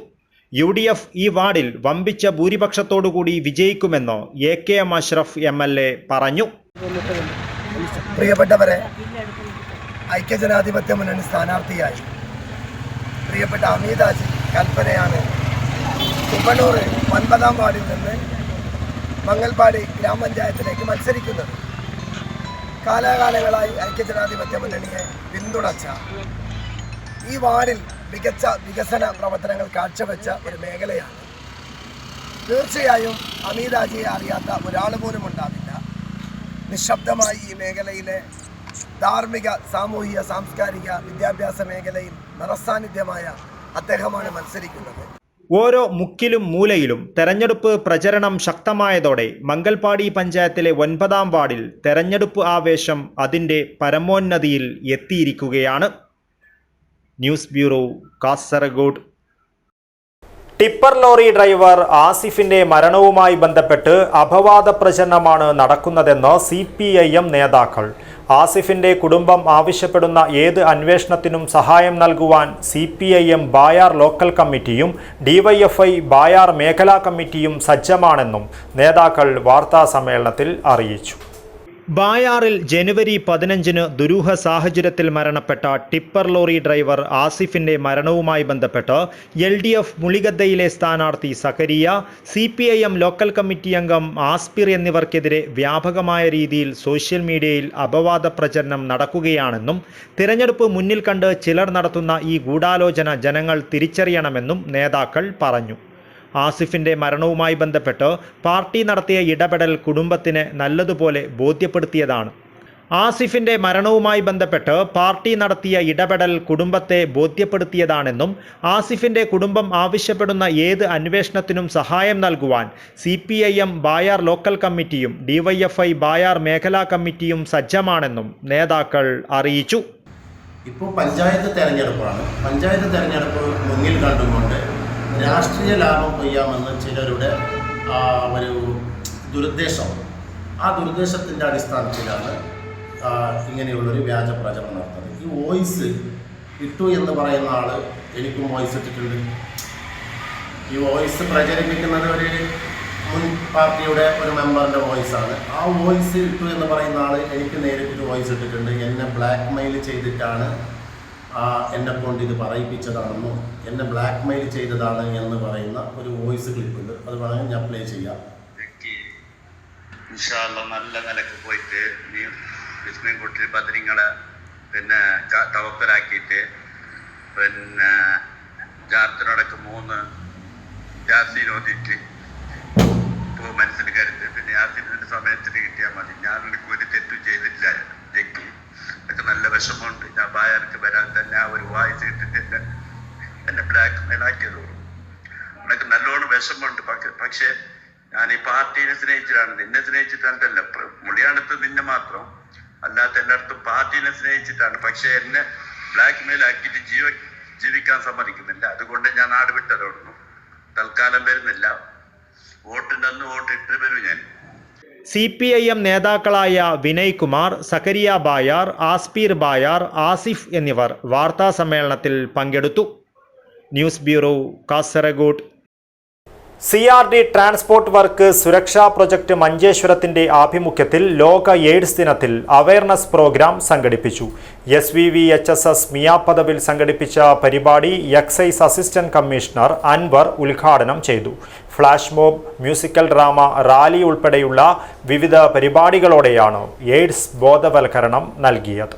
UDF ഈ വാർഡിൽ വമ്പിച്ച ഭൂരിപക്ഷത്തോടുകൂടി വിജയിക്കുമെന്ന് AKM അഷ്റഫ് MLA പറഞ്ഞു. പ്രിയപ്പെട്ടവരെ, ഐക്യജനാധിപത്യ മുന്നണി സ്ഥാനാർത്ഥിയായി പ്രിയപ്പെട്ട ഹമീദ് ഹാജി കൽപ്പനയാണ് കുമ്പനൂർ 9ാം വാർഡിൽ നിന്ന് മംഗൽപാടി ഗ്രാമപഞ്ചായത്തിലേക്ക് മത്സരിക്കുന്നത്. കാലാകാലങ്ങളായി ഐക്യജനാധിപത്യ മുന്നണിയെ പിന്തുണച്ച ഈ വാർഡിൽ മികച്ച വികസന പ്രവർത്തനങ്ങൾ കാഴ്ചവെച്ച ഒരു മേഖലയാണ്. തീർച്ചയായും ഹമീദ് ഹാജിയെ അറിയാത്ത ഒരാൾ പോലും ഉണ്ടാവില്ല. നിശബ്ദമായി ഈ മേഖലയിലെ ധാർമ്മിക, സാമൂഹിക, സാംസ്കാരിക, വിദ്യാഭ്യാസ മേഖലയിൽ നിറസാന്നിധ്യമായ അദ്ദേഹമാണ് മത്സരിക്കുന്നത്. ഓരോ മുക്കിലും മൂലയിലും തെരഞ്ഞെടുപ്പ് പ്രചരണം ശക്തമായതോടെ മംഗൽപാടി പഞ്ചായത്തിലെ 9ാം വാർഡിൽ തെരഞ്ഞെടുപ്പ് ആവേശം അതിൻ്റെ പരമോന്നതിയിൽ എത്തിയിരിക്കുകയാണ്. News bureau, Kasaragod. Tipper lorry driver ആസിഫിന്റെ മരണവുമായി ബന്ധപ്പെട്ട് അപവാദ പ്രചരണമാണ് നടക്കുന്നതെന്ന് CPIM നേതാക്കൾ. ആസിഫിന്റെ കുടുംബം ആവശ്യപ്പെടുന്ന ഏത് അന്വേഷണത്തിനും സഹായം നൽകുവാൻ CPIM ബായാർ ലോക്കൽ കമ്മിറ്റിയും DYFI ബായാർ മേഖലാ കമ്മിറ്റിയും സജ്ജമാണെന്നും നേതാക്കൾ വാർത്താസമ്മേളനത്തിൽ അറിയിച്ചു. ബായാറിൽ ജനുവരി 15 ദുരൂഹ സാഹചര്യത്തിൽ മരണപ്പെട്ട ടിപ്പർ ലോറി ഡ്രൈവർ ആസിഫിന്റെ മരണവുമായി ബന്ധപ്പെട്ട് LDF മുളിഗദ്ദയിലെ സ്ഥാനാർത്ഥി സക്കരിയ, CPIM ലോക്കൽ കമ്മിറ്റി അംഗം ആസ്പിർ എന്നിവർക്കെതിരെ വ്യാപകമായ രീതിയിൽ സോഷ്യൽ മീഡിയയിൽ അപവാദ പ്രചരണം നടക്കുകയാണെന്നും തിരഞ്ഞെടുപ്പ് മുന്നിൽ കണ്ട് ചിലർ നടത്തുന്ന ഈ ഗൂഢാലോചന ജനങ്ങൾ തിരിച്ചറിയണമെന്നും നേതാക്കൾ പറഞ്ഞു. ആസിഫിന്റെ മരണവുമായി ബന്ധപ്പെട്ട് പാർട്ടി നടത്തിയ ഇടപെടൽ കുടുംബത്തിന് നല്ലതുപോലെ ബോധ്യപ്പെടുത്തിയതാണ്. ആസിഫിന്റെ മരണവുമായി ബന്ധപ്പെട്ട് പാർട്ടി നടത്തിയ ഇടപെടൽ കുടുംബത്തെ ബോധ്യപ്പെടുത്തിയതാണെന്നും ആസിഫിന്റെ കുടുംബം ആവശ്യപ്പെടുന്ന ഏത് അന്വേഷണത്തിനും സഹായം നൽകുവാൻ CPIM ബായാർ ലോക്കൽ കമ്മിറ്റിയും DYFI ബായാർ മേഖലാ കമ്മിറ്റിയും സജ്ജമാണെന്നും നേതാക്കൾ അറിയിച്ചു. ഇപ്പോൾ പഞ്ചായത്ത് തെരഞ്ഞെടുപ്പാണ്. പഞ്ചായത്ത് തെരഞ്ഞെടുപ്പ് മുന്നിൽ കണ്ടുകൊണ്ട് രാഷ്ട്രീയ ലാഭം കൊയ്യാമെന്ന് ചിലരുടെ ഒരു ദുരുദ്ദേശം. ആ ദുരുദ്ദേശത്തിൻ്റെ അടിസ്ഥാനത്തിലാണ് ഇങ്ങനെയുള്ളൊരു വ്യാജ പ്രചരണം നടത്തുന്നത്. ഈ വോയിസ് ഇട്ടു എന്ന് പറയുന്ന ആൾ എനിക്കും വോയിസ് ഇട്ടിട്ടുണ്ട്. ഈ വോയിസ് പ്രചരിപ്പിക്കുന്നത് ഒരു മുൻ പാർട്ടിയുടെ ഒരു മെമ്പറിൻ്റെ വോയിസാണ്. ആ വോയിസ് ഇട്ടു എന്ന് പറയുന്ന ആൾ എനിക്ക് നേരിട്ട് വോയിസ് ഇട്ടിട്ടുണ്ട്. എന്നെ ബ്ലാക്ക് മെയിൽ ചെയ്തിട്ടാണ് എന്നെ കൊണ്ട് ഇത് പറയിപ്പിച്ചതാണെന്നും എന്നെ ബ്ലാക്ക് മെയിൽ ചെയ്തതാണ് എന്ന് പറയുന്ന ഒരു വോയിസ് ക്ലിപ്പുണ്ട്. അത് വേണമെങ്കിൽ ഞാൻ പ്ലേ ചെയ്യാം. നല്ല നിലക്ക് പോയിട്ട് നീ വിസ്മയം കൂട്ടി ബദരിങ്ങളെ പിന്നെ തവക്കലാക്കിയിട്ട് പിന്നെ ജാർത്തിനോടൊക്കെ 3 യാസീൻ ഓതിയിട്ട് ഇപ്പോൾ മനസ്സിൽ കരുത്. പിന്നെ യാസീനിൻ്റെ സമയത്തിന് കിട്ടിയാൽ മതി. ഞാനൊരു ഒരു തെറ്റും ചെയ്തിട്ടില്ല. എനിക്ക് എനിക്ക് നല്ല വിഷമമുണ്ട്. ഞാൻ ബായർക്ക് വരാൻ തന്നെ ആ ഒരു വായിച്ച് കിട്ടിട്ട് എന്നെ ബ്ലാക്ക് മെയിലാക്കിയതോ എനിക്ക് നല്ലോണം വിഷമമുണ്ട്. പക്ഷേ ഞാൻ ഈ പാർട്ടീനെ സ്നേഹിച്ചിട്ടാണ്. നിന്നെ സ്നേഹിച്ചിട്ടല്ല, മുളിയാണത്ത് നിന്നെ മാത്രം അല്ലാത്ത എല്ലായിടത്തും പാർട്ടീനെ സ്നേഹിച്ചിട്ടാണ്. പക്ഷെ എന്നെ ബ്ലാക്ക് മെയിൽ ആക്കിയിട്ട് ജീവിക്കാൻ സമ്മതിക്കുന്നില്ല. അതുകൊണ്ട് ഞാൻ നാട് വിട്ടതോടുന്നു. തൽക്കാലം വരുന്നില്ല. വോട്ടുണ്ടെന്ന് വോട്ടിട്ട് വരും ഞാൻ. CPIM നേതാക്കളായ വിനയ് കുമാർ, സക്കരിയ ബായാർ, ആസ്പീർ ബായാർ, ആസിഫ് എന്നിവർ വാർത്താസമ്മേളനത്തിൽ പങ്കെടുത്തു. News bureau, Kasaragod. CRD transport work സുരക്ഷാ പ്രൊജക്ട് മഞ്ചേശ്വരത്തിന്റെ ആഭിമുഖ്യത്തിൽ ലോക എയ്ഡ്സ് ദിനത്തിൽ അവയർനെസ് പ്രോഗ്രാം സംഘടിപ്പിച്ചു. SVVHSS മിയാപദവിൽ സംഘടിപ്പിച്ച പരിപാടി എക്സൈസ് അസിസ്റ്റന്റ് കമ്മീഷണർ അൻവർ ഉദ്ഘാടനം ചെയ്തു. Flash mob, musical drama, rally ഉൾപ്പെടെയുള്ള വിവിധ പരിപാടികളോടെയാണ് എയ്ഡ്സ് ബോധവൽക്കരണം നൽകിയത്.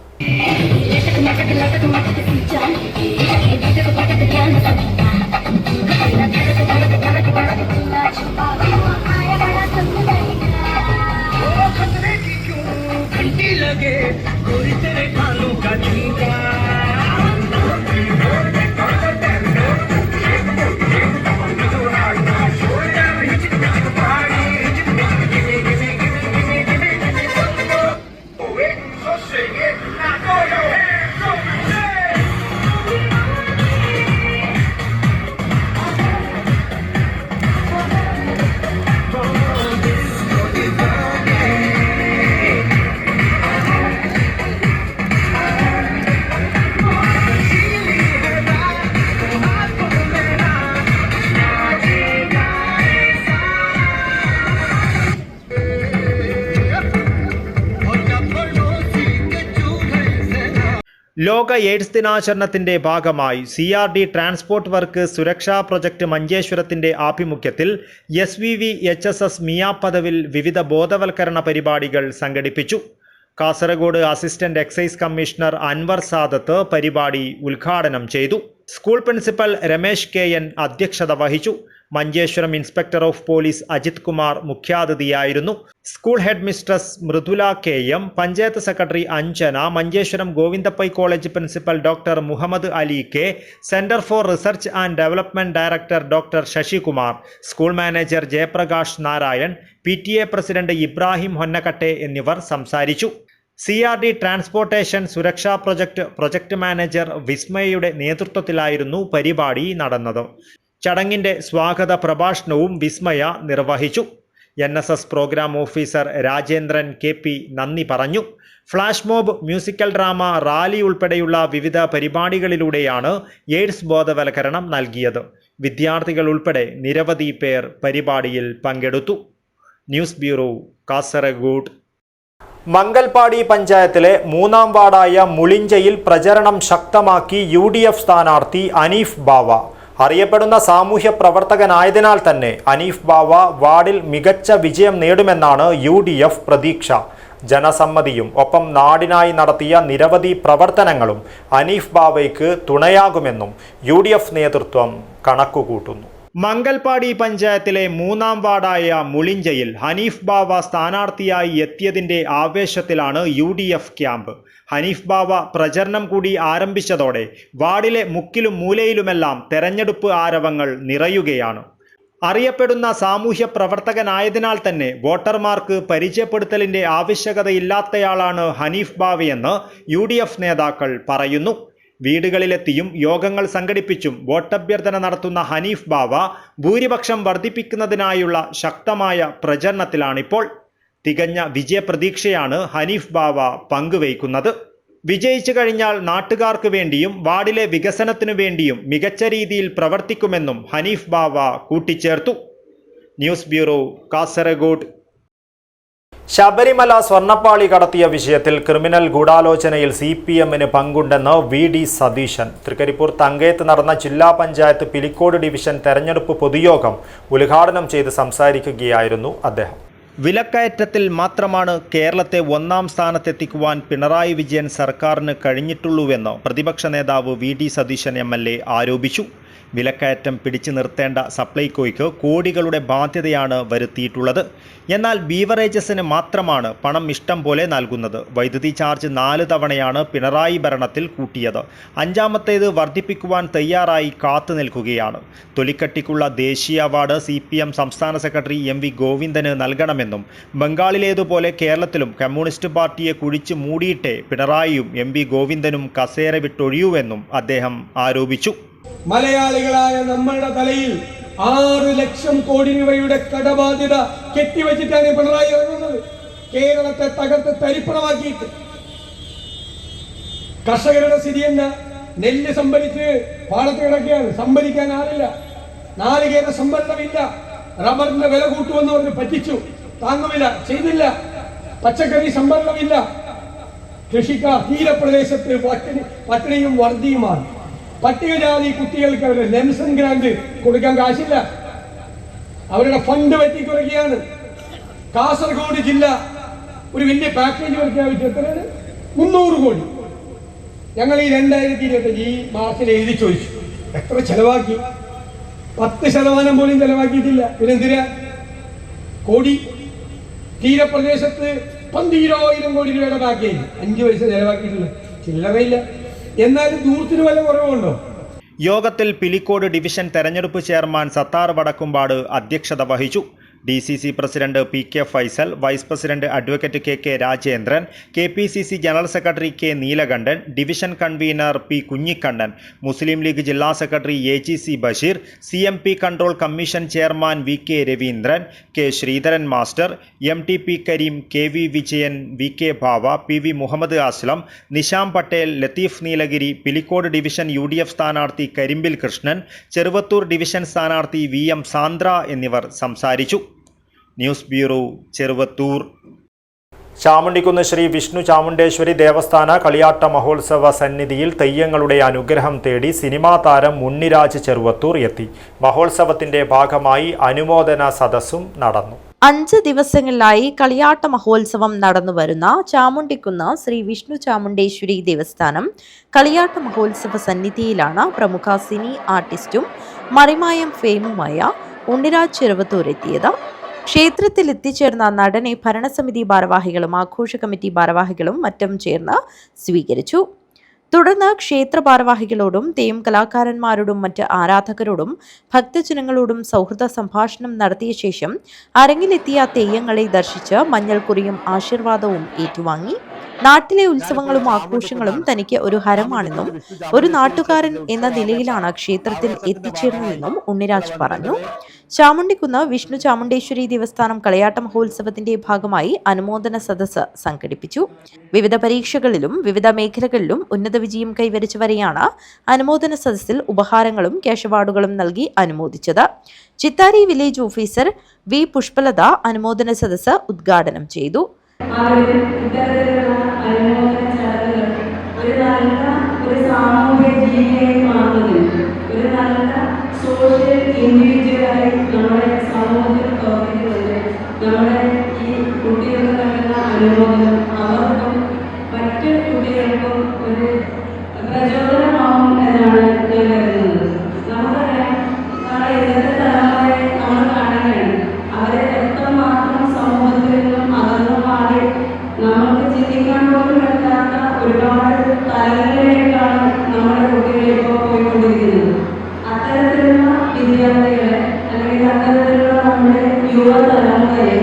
ലോക എയ്ഡ്സ് ദിനാചരണത്തിന്റെ ഭാഗമായി CRD ട്രാൻസ്പോർട്ട് വർക്ക് സുരക്ഷാ പ്രൊജക്ട് മഞ്ചേശ്വരത്തിന്റെ ആഭിമുഖ്യത്തിൽ SVVHSS മിയാപദവിൽ വിവിധ ബോധവൽക്കരണ പരിപാടികൾ സംഘടിപ്പിച്ചു. Kasaragod assistant excise commissioner Anwar Sadath പരിപാടി ഉദ്ഘാടനം ചെയ്തു. സ്കൂൾ പ്രിൻസിപ്പൽ രമേശ് KN അധ്യക്ഷത വഹിച്ചു. Manjeshwaram inspector of police Ajith Kumar മുഖ്യാതിഥിയായിരുന്നു. School head mistress Mridula KM, panchayat secretary Anjana, Manjeshwaram Govinda Pai college principal doctor Muhammad Ali K, centre for research and development director doctor Sasikumar, school manager Jayaprakash Narayan, PTA president Ibrahim ഹൊന്നക്കട്ടെ എന്നിവർ സംസാരിച്ചു. CRD ട്രാൻസ്പോർട്ടേഷൻ സുരക്ഷാ project manager വിസ്മയയുടെ നേതൃത്വത്തിലായിരുന്നു പരിപാടി നടന്നത്. ചടങ്ങിന്റെ സ്വാഗത പ്രഭാഷണവും വിസ്മയ നിർവഹിച്ചു. NSS programme officer Rajendran KP നന്ദി പറഞ്ഞു. Flash mob, musical drama, rally ഉൾപ്പെടെയുള്ള വിവിധ പരിപാടികളിലൂടെയാണ് എയ്ഡ്സ് ബോധവൽക്കരണം നൽകിയത്. വിദ്യാർത്ഥികൾ ഉൾപ്പെടെ നിരവധി പേർ പരിപാടിയിൽ പങ്കെടുത്തു. News bureau, Kasaragod. മംഗൽപാടി പഞ്ചായത്തിലെ 3ാം വാർഡായ മുളിഞ്ചയിൽ പ്രചരണം ശക്തമാക്കി UDF സ്ഥാനാർത്ഥി അനീഫ് ബാവ. അറിയപ്പെടുന്ന സാമൂഹ്യ പ്രവർത്തകനായതിനാൽ തന്നെ അനീഫ് ബാവ വാർഡിൽ മികച്ച വിജയം നേടുമെന്നാണ് UDF പ്രതീക്ഷ. ജനസമ്മതിയും ഒപ്പം നാടിനായി നടത്തിയ നിരവധി പ്രവർത്തനങ്ങളും അനീഫ് ബാവയ്ക്ക് തുണയാകുമെന്നും UDF നേതൃത്വം കണക്കുകൂട്ടുന്നു. മംഗൽപാടി പഞ്ചായത്തിലെ 3ാം വാർഡായ മുളിഞ്ചയിൽ ഹനീഫ് ബാവ സ്ഥാനാർത്ഥിയായി എത്തിയതിന്റെ ആവേശത്തിലാണ് UDF ക്യാമ്പ്. ഹനീഫ് ബാവ പ്രചരണം കൂടി ആരംഭിച്ചതോടെ വാർഡിലെ മുക്കിലും മൂലയിലുമെല്ലാം തെരഞ്ഞെടുപ്പ് ആരവങ്ങൾ നിറയുകയാണ്. അറിയപ്പെടുന്ന സാമൂഹ്യ പ്രവർത്തകനായതിനാൽ തന്നെ വോട്ടർമാർക്ക് പരിചയപ്പെടുത്തലിന്റെ ആവശ്യകതയില്ലാത്തയാളാണ് ഹനീഫ് ബാവയെന്ന് UDF നേതാക്കൾ പറയുന്നു. വീടുകളിലെത്തിയും യോഗങ്ങൾ സംഘടിപ്പിച്ചും വോട്ടഭ്യർത്ഥന നടത്തുന്ന ഹനീഫ് ബാവ ഭൂരിപക്ഷം വർദ്ധിപ്പിക്കുന്നതിനായുള്ള ശക്തമായ പ്രചരണത്തിലാണിപ്പോൾ. തികഞ്ഞ വിജയപ്രതീക്ഷയാണ് ഹനീഫ് ബാവ പങ്കുവയ്ക്കുന്നത്. വിജയിച്ചു കഴിഞ്ഞാൽ നാട്ടുകാർക്ക് വേണ്ടിയും വാർഡിലെ വികസനത്തിനു വേണ്ടിയും മികച്ച രീതിയിൽ പ്രവർത്തിക്കുമെന്നും ഹനീഫ് ബാവ കൂട്ടിച്ചേർത്തു. News bureau, Kasaragod. ശബരിമല സ്വർണ്ണപ്പാളി കടത്തിയ വിഷയത്തിൽ ക്രിമിനൽ ഗൂഢാലോചനയിൽ CPM-ന് പങ്കുണ്ടെന്ന് VD സതീശൻ. തൃക്കരിപ്പൂർ തങ്കയത്ത് നടന്ന ജില്ലാ പഞ്ചായത്ത് പിലിക്കോട് ഡിവിഷൻ തെരഞ്ഞെടുപ്പ് പൊതുയോഗം ഉദ്ഘാടനം ചെയ്ത് സംസാരിക്കുകയായിരുന്നു അദ്ദേഹം. വിലക്കയറ്റത്തിൽ മാത്രമാണ് കേരളത്തെ ഒന്നാം സ്ഥാനത്തെത്തിക്കുവാൻ പിണറായി വിജയൻ സർക്കാരിന് കഴിഞ്ഞിട്ടുള്ളൂവെന്ന് പ്രതിപക്ഷ നേതാവ് VD സതീശൻ MLA ആരോപിച്ചു. വിലക്കയറ്റം പിടിച്ചു നിർത്തേണ്ട സപ്ലൈകോയ്ക്ക് കോടികളുടെ ബാധ്യതയാണ് വരുത്തിയിട്ടുള്ളത്. എന്നാൽ ബീവറേജസിന് മാത്രമാണ് പണം ഇഷ്ടം പോലെ നൽകുന്നത്. വൈദ്യുതി ചാർജ് 4 തവണയാണ് പിണറായി ഭരണത്തിൽ കൂട്ടിയത്. 5ാമത്തേത് വർദ്ധിപ്പിക്കുവാൻ തയ്യാറായി കാത്തു നിൽക്കുകയാണ്. തൊലിക്കട്ടിക്കുള്ള ദേശീയ അവാർഡ് CPM സംസ്ഥാന സെക്രട്ടറി MV ഗോവിന്ദന് നൽകണമെന്നും ബംഗാളിലേതുപോലെ കേരളത്തിലും കമ്മ്യൂണിസ്റ്റ് പാർട്ടിയെ കുഴിച്ചു മൂടിയിട്ടേ പിണറായിയും MV ഗോവിന്ദനും കസേര വിട്ടൊഴിയൂവെന്നും അദ്ദേഹം ആരോപിച്ചു. മലയാളികളായ നമ്മളുടെ തലയിൽ 6 ലക്ഷം കോടി രൂപയുടെ കടബാധ്യത കെട്ടിവെച്ചിട്ടാണ് പിണറായി ഇറങ്ങുന്നത്. കേരളത്തെ തകർത്ത് തരിപ്പണമാക്കിയിട്ട് കർഷകരുടെ സ്ഥിതി എന്താ? നെല്ല് സംഭരിച്ച് പാടത്ത് കിടക്കുകയാണ്, സംഭരിക്കാൻ ആളില്ല. നാളികേര സംഭരണമില്ല. റബ്ബറിന്റെ വില കൂട്ടുമെന്ന് പറഞ്ഞ് പറ്റിച്ചു, താങ്ങുമില്ല, ചെയ്തില്ല. പച്ചക്കറി സംഭരണമില്ല. കൃഷിക്കാർ തീരപ്രദേശത്ത് പട്ടിണിയും വറുതിയുമാണ്. പട്ടികജാതി കുട്ടികൾക്ക് അവരുടെ ലെൻസൺ ഗ്രാന്റ് കൊടുക്കാൻ കാശില്ല. അവരുടെ ഫണ്ട് വെട്ടിക്കുറയ്ക്കുകയാണ്. കാസർഗോഡ് ജില്ല ഒരു വലിയ പാക്കേജ് പ്രഖ്യാപിച്ചു. എത്രയാണ്? 300 കോടി. ഞങ്ങൾ ഈ 2025 ഈ മാസത്തിൽ എഴുതി ചോദിച്ചു, എത്ര ചെലവാക്കി? 10% പോലും ചെലവാക്കിയിട്ടില്ല. പിന്നെന്തിനാ കോടി? തീരപ്രദേശത്ത് 12,000 കോടി രൂപയുടെ പാക്കേജ് 5 പൈസ ചെലവാക്കിയിട്ടില്ല, ചില്ലറയില്ല. എന്നാലും ദൂരത്തിന് വല്ല കുറവുണ്ടോ? യോഗത്തിൽ പിലിക്കോട് ഡിവിഷൻ തെരഞ്ഞെടുപ്പ് ചെയർമാൻ സത്താർ വടക്കുംപാട് അധ്യക്ഷത വഹിച്ചു. DCC president PK Faisal, vice president advocate KK Rajendran, KPCC general secretary K Neelakandan, division convener P Kunhikannan, Muslim League ജില്ലാ secretary AGC Basheer, CMP control commission chairman VK Raveendran, K Sreedharan master, MTP Kareem, KV Vijayan, VK Bhava, PV Muhammad Aslam, Nisham Patel, Latheef Neelagiri, Pilicode division UDF സ്ഥാനാർത്ഥി Karimbil Krishnan, Cheruvathur division സ്ഥാനാർത്ഥി VM Sandra എന്നിവർ സംസാരിച്ചു. News bureau, Cheruvathur. Chamundikkunnu Sree Vishnu Chamundeshwari ദേവസ്ഥാന കളിയാട്ട മഹോത്സവ സന്നിധിയിൽ തെയ്യങ്ങളുടെ അനുഗ്രഹം തേടി സിനിമാ താരം ഉണ്ണിരാജ് ചെറുവത്തൂർ എത്തി. മഹോത്സവത്തിന്റെ ഭാഗമായി അനുമോദന സദസ്സും നടന്നു. 5 ദിവസങ്ങളിലായി കളിയാട്ട മഹോത്സവം നടന്നുവരുന്ന ചാമുണ്ടിക്കുന്ന് ശ്രീ വിഷ്ണു ചാമുണ്ടേശ്വരി ദേവസ്ഥാനം കളിയാട്ട മഹോത്സവ സന്നിധിയിലാണ് പ്രമുഖ സിനി ആർട്ടിസ്റ്റും മറിമായം ഫെയിമുമായ ഉണ്ണിരാജ് ചെറുവത്തൂർ എത്തിയത്. ക്ഷേത്രത്തിൽ എത്തിച്ചേർന്ന നടനെ ഭരണസമിതി ഭാരവാഹികളും ആഘോഷ കമ്മിറ്റി ഭാരവാഹികളും മറ്റും ചേർന്ന് സ്വീകരിച്ചു. തുടർന്ന് ക്ഷേത്ര ഭാരവാഹികളോടും തെയ്യം കലാകാരന്മാരോടും മറ്റ് ആരാധകരോടും ഭക്തജനങ്ങളോടും സൗഹൃദ സംഭാഷണം നടത്തിയ ശേഷം അരങ്ങിലെത്തിയ തെയ്യങ്ങളെ ദർശിച്ച് മഞ്ഞൾക്കുറിയും ആശീർവാദവും ഏറ്റുവാങ്ങി. നാട്ടിലെ ഉത്സവങ്ങളും ആഘോഷങ്ങളും തനിക്ക് ഒരു ഹരമാണെന്നും ഒരു നാട്ടുകാരൻ എന്ന നിലയിലാണ് ക്ഷേത്രത്തിൽ എത്തിച്ചേർന്നതെന്നും ഉണ്ണിരാജ് പറഞ്ഞു. ചാമുണ്ടിക്കുന്ന് വിഷ്ണു ചാമുണ്ടേശ്വരി ദേവസ്ഥാനം കളിയാട്ട മഹോത്സവത്തിന്റെ ഭാഗമായി അനുമോദന സദസ്സ് സംഘടിപ്പിച്ചു. വിവിധ പരീക്ഷകളിലും വിവിധ മേഖലകളിലും ഉന്നത വിജയം കൈവരിച്ചവരെയാണ് അനുമോദന സദസ്സിൽ ഉപഹാരങ്ങളും ക്യാഷ് അവാർഡുകളും നൽകി അനുമോദിച്ചത്. Chittari village officer V Pushpalatha അനുമോദന സദസ്സ് ഉദ്ഘാടനം ചെയ്തു. നമ്മുടെ സമൂഹത്തിൽ പ്രവർത്തിക്കുന്നത് നമ്മുടെ ഈ കുട്ടികൾക്ക് നൽകുന്ന അനുമോദനം അവർക്കും മറ്റ് കുട്ടികൾക്കും ഒരു പ്രചോദനമാകും എന്നാണ് ഞാൻ കരുതുന്നത്. നമുക്കറിയാം, നാളെ ഇന്നത്തെ തലമുറയെ നമ്മൾ കാണുകയാണ്. അവരെ എത്രമാത്രം സമൂഹത്തിൽ നിന്നും അകന്നു മാറി നമുക്ക് ചിന്തിക്കാൻ പോലും പറ്റാത്ത ഒരുപാട് തലങ്ങളിലേക്കാണ് നമ്മുടെ കുട്ടികൾ ഇപ്പോൾ പോയിക്കൊണ്ടിരിക്കുന്നത്. അത്തരത്തിലുള്ള വിദ്യാർത്ഥികളെ അല്ലെങ്കിൽ അത്തരത്തിലുള്ള നമ്മുടെ യുവതലമുറയെ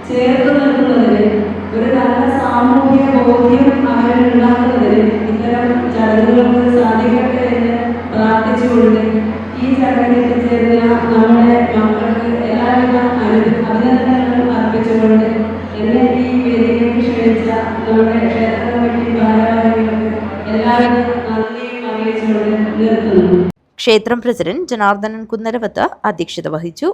ചേർത്ത് നിർത്തുന്നതിന് ഒരു നല്ല സാമൂഹിക ബോധ്യം അവരിൽ ഉണ്ടാക്കുന്നതിന് ഇത്തരം ചടങ്ങുകൾക്ക് സാധിക്കട്ടെ എന്ന് പ്രാർത്ഥിച്ചുകൊണ്ട് ഈ ചടങ്ങിൽ എത്തിച്ചേരുന്ന നമ്മുടെ മക്കൾക്ക് എല്ലാവിധ അഭിനന്ദനങ്ങളും അർപ്പിച്ചുകൊണ്ട് എന്നെ ഈ വേദിയിലേക്ക് ക്ഷണിച്ച നമ്മുടെ ക്ഷേത്ര കമ്മിറ്റി ഭാരവാഹികൾക്ക് എല്ലാവരും നന്ദിയും അറിയിച്ചുകൊണ്ട് നിർത്തുന്നു. ക്ഷേത്രം പ്രസിഡന്റ് ജനാർദ്ദനൻ കുന്നരവത്ത് അധ്യക്ഷത വഹിച്ചു.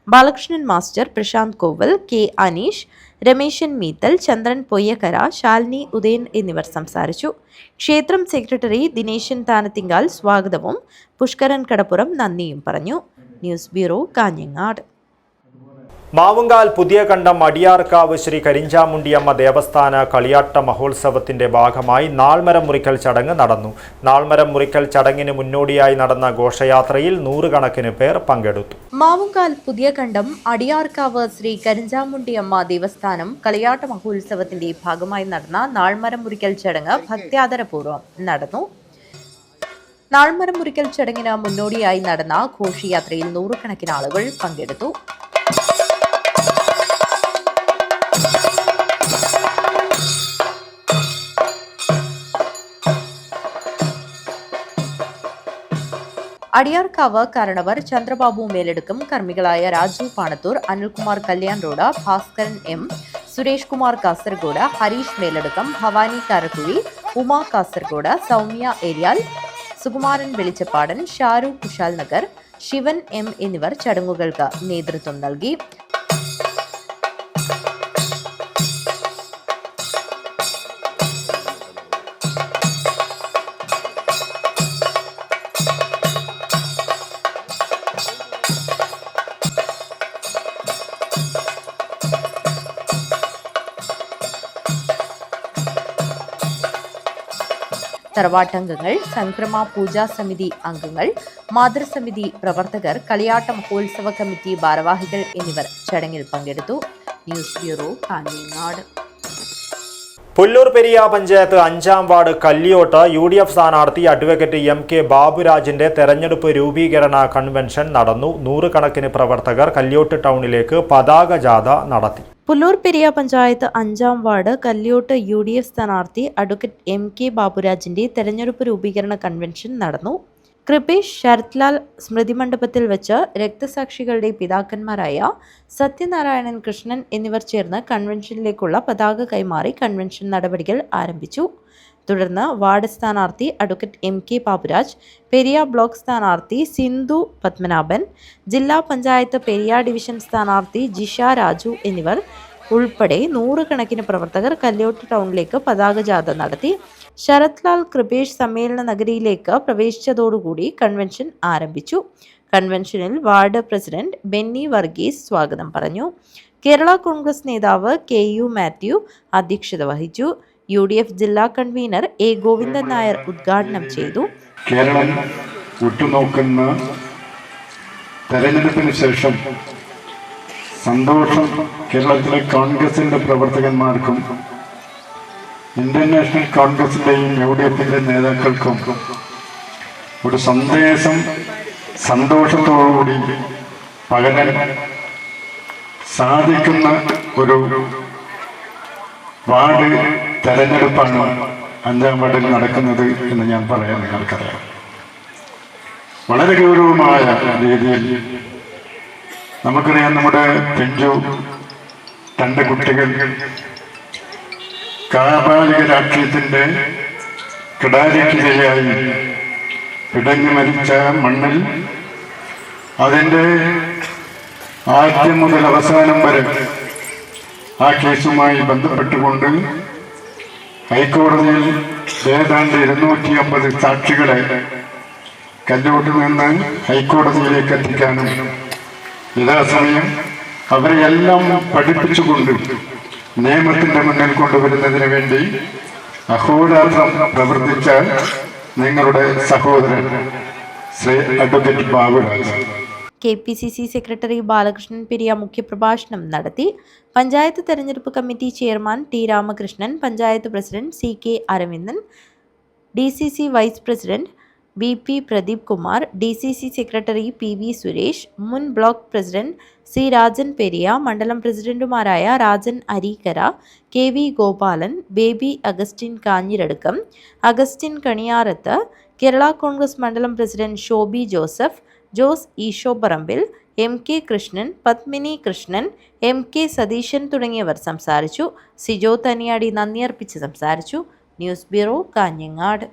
ബാലകൃഷ്ണൻ മാസ്റ്റർ, പ്രശാന്ത് കോവൽ, കെ അനീഷ്, രമേശൻ മീത്തൽ, ചന്ദ്രൻ പൊയ്യക്കര, ശാലിനി ഉദയൻ എന്നിവർ സംസാരിച്ചു. ക്ഷേത്രം സെക്രട്ടറി ദിനേശൻ താനത്തിങ്കാൽ സ്വാഗതവും പുഷ്കരൻ കടപ്പുറം നന്ദിയും പറഞ്ഞു. News bureau, Kanhangad. മാവുങ്കാൽ പുതിയ കണ്ടം അടിയാർക്കാവ് ശ്രീ കരിഞ്ചാമുണ്ടിയമ്മ ദേവസ്ഥാന കളിയാട്ട മഹോത്സവത്തിന്റെ ഭാഗമായി നാൾമരം മുറിക്കൽ ചടങ്ങ് നടന്നു. നാൾമരം മുറിക്കൽ ചടങ്ങിന് മുന്നോടിയായി നടന്ന ഘോഷയാത്രയിൽ 100 കണക്കിന് പേർ പങ്കെടുത്തു. മാവുങ്കാൽ പുതിയ കണ്ടം അടിയാർക്കാവ് ശ്രീ കരിഞ്ചാമുണ്ടിയമ്മ ദേവസ്ഥാനം കളിയാട്ട മഹോത്സവത്തിന്റെ ഭാഗമായി നടന്ന നാൾമരം മുറിക്കൽ ചടങ്ങ് ഭക്ത്യാദരപൂർവ്വം നടന്നു. നാൾമരം മുറിക്കൽ ചടങ്ങിന് മുന്നോടിയായി നടന്ന ഘോഷയാത്രയിൽ 100 കണക്കിന് ആളുകൾ പങ്കെടുത്തു. അടിയാർക്കാവ് കാരണവർ ചന്ദ്രബാബു മേലെടുക്കും, കർമ്മികളായ രാജു പാണത്തൂർ, അനിൽകുമാർ കല്യാൺ റോഡ്, ഭാസ്കരൻ എം, സുരേഷ് കുമാർ കാസർഗോഡ്, ഹരീഷ് മേലെടുക്കം, ഭവാനി കാരക്കുഴി, ഉമ കാസർഗോഡ്, സൗമ്യ ഏരിയാൽ, സുകുമാരൻ വെളിച്ചപ്പാടൻ, ഷാരു കുശാൽ നഗർ, ശിവൻ എം എന്നിവർ ചടങ്ങുകൾക്ക് നേതൃത്വം നൽകി. തറവാട്ടംഗങ്ങൾ, സംക്രമ പൂജാ സമിതി അംഗങ്ങൾ, മാതൃസമിതി പ്രവർത്തകർ, കളിയാട്ട മഹോത്സവ കമ്മിറ്റി ഭാരവാഹികൾ എന്നിവർ ചടങ്ങിൽ പങ്കെടുത്തു. News bureau, Kanhangad. പുല്ലൂർ പെരിയ പഞ്ചായത്ത് 5-ാം വാർഡ് കല്ലിയോട്ട് UDF സ്ഥാനാർത്ഥി അഡ്വക്കേറ്റ് MK ബാബുരാജിന്റെ തെരഞ്ഞെടുപ്പ് രൂപീകരണ കൺവെൻഷൻ നടന്നു. 100 കണക്കിന് പ്രവർത്തകർ കല്ലിയോട്ട് ടൗണിലേക്ക് പതാക ജാഥ നടത്തി. പുല്ലൂർ പെരിയ പഞ്ചായത്ത് 5-ാം വാർഡ് കല്ലിയോട്ട് UDF സ്ഥാനാർത്ഥി അഡ്വക്കേറ്റ് MK ബാബുരാജിന്റെ തെരഞ്ഞെടുപ്പ് രൂപീകരണ കൺവെൻഷൻ നടന്നു. കൃപേഷ് ശരത്ലാൽ സ്മൃതി മണ്ഡപത്തിൽ വെച്ച് രക്തസാക്ഷികളുടെ പിതാക്കന്മാരായ സത്യനാരായണൻ, കൃഷ്ണൻ എന്നിവർ ചേർന്ന് കൺവെൻഷനിലേക്കുള്ള പതാക കൈമാറി കൺവെൻഷൻ നടപടികൾ ആരംഭിച്ചു. തുടർന്ന് വാർഡ് സ്ഥാനാർത്ഥി advocate MK Baburaj, Periya block സ്ഥാനാർത്ഥി സിന്ധു പത്മനാഭൻ, ജില്ലാ പഞ്ചായത്ത് പെരിയ ഡിവിഷൻ സ്ഥാനാർത്ഥി ജിഷ രാജു എന്നിവർ ഉൾപ്പെടെ 100 കണക്കിന് പ്രവർത്തകർ കല്ലിയോട്ട് ടൗണിലേക്ക് പതാക ജാഥ നടത്തി. ശരത്ലാൽ കൃപേഷ് സമ്മേളന നഗരിയിലേക്ക് പ്രവേശിച്ചതോടുകൂടി കൺവെൻഷൻ ആരംഭിച്ചു. കൺവെൻഷനിൽ വാർഡ് പ്രസിഡന്റ് ബെന്നി വർഗീസ് സ്വാഗതം പറഞ്ഞു. കേരള കോൺഗ്രസ് നേതാവ് KU മാത്യു അധ്യക്ഷത വഹിച്ചു. UDF ജില്ലാ കൺവീനർ A ഗോവിന്ദൻ നായർ ഉദ്ഘാടനം ചെയ്തു. കേരളം ഉറ്റുനോക്കുന്ന തെരഞ്ഞെടുപ്പിന് ശേഷം സന്തോഷം കേരളത്തിലെ കോൺഗ്രസിന്റെ പ്രവർത്തകന്മാർക്കും ഇന്ത്യൻ നാഷണൽ കോൺഗ്രസിന്റെയും UDFന്റെ നേതാക്കൾക്കും ഒരു സന്ദേശം സന്തോഷത്തോടുകൂടി പകരാൻ സാധിക്കുന്ന ഒരു വാർഡ് തെരഞ്ഞെടുപ്പാണ് 5-ാം വാർഡിൽ നടക്കുന്നത് എന്ന് ഞാൻ പറയാൻ നിങ്ങൾക്കറിയാം. വളരെ ഗൗരവമായ രീതിയിൽ നമുക്കറിയാം, നമ്മുടെ പിഞ്ചു 2 കുട്ടികൾ കാപാലിക രാഷ്ട്രീയത്തിന്റെ കിടാരിക്കിരയായി പിടഞ്ഞു മരിച്ച മണ്ണിൽ അതിൻ്റെ ആദ്യം മുതൽ അവസാനം വരെ ആ കേസുമായി ബന്ധപ്പെട്ടുകൊണ്ട് ഹൈക്കോടതിയിൽ ഏതാണ്ട് 250 സാക്ഷികളെ കല്ലിയോട്ടിൽ നിന്ന് ഹൈക്കോടതിയിലേക്ക് എത്തിക്കാനും യഥാസമയം അവരെയെല്ലാം പഠിപ്പിച്ചുകൊണ്ട് നിയമത്തിന്റെ മുന്നിൽ കൊണ്ടുവരുന്നതിന് വേണ്ടി അഹോരാത്രം പ്രവർത്തിച്ച നിങ്ങളുടെ സഹോദരൻ Shri advocate Baburaj. KPCC secretary Balakrishnan Periya മുഖ്യപ്രഭാഷണം നടത്തി. പഞ്ചായത്ത് തെരഞ്ഞെടുപ്പ് committee chairman T Ramakrishnan, panchayat president CK Aravindan, DCC vice president BP Pradeep Kumar, DCC secretary PV Suresh, മുൻ block president C Rajan Periya, മണ്ഡലം പ്രസിഡന്റുമാരായ Rajan Areekkara, KV Gopalan, Baby Augustine Kanhiradukkam, Augustine Kaniyarath, Kerala Congress മണ്ഡലം president Shobi Joseph, Jose Esho Parambil, MK Krishnan, Padmini Krishnan, MK Satheesan തുടങ്ങിയവർ സംസാരിച്ചു. സിജോ തനിയാടി നന്ദി അർപ്പിച്ച് സംസാരിച്ചു. News bureau, Kanhangad.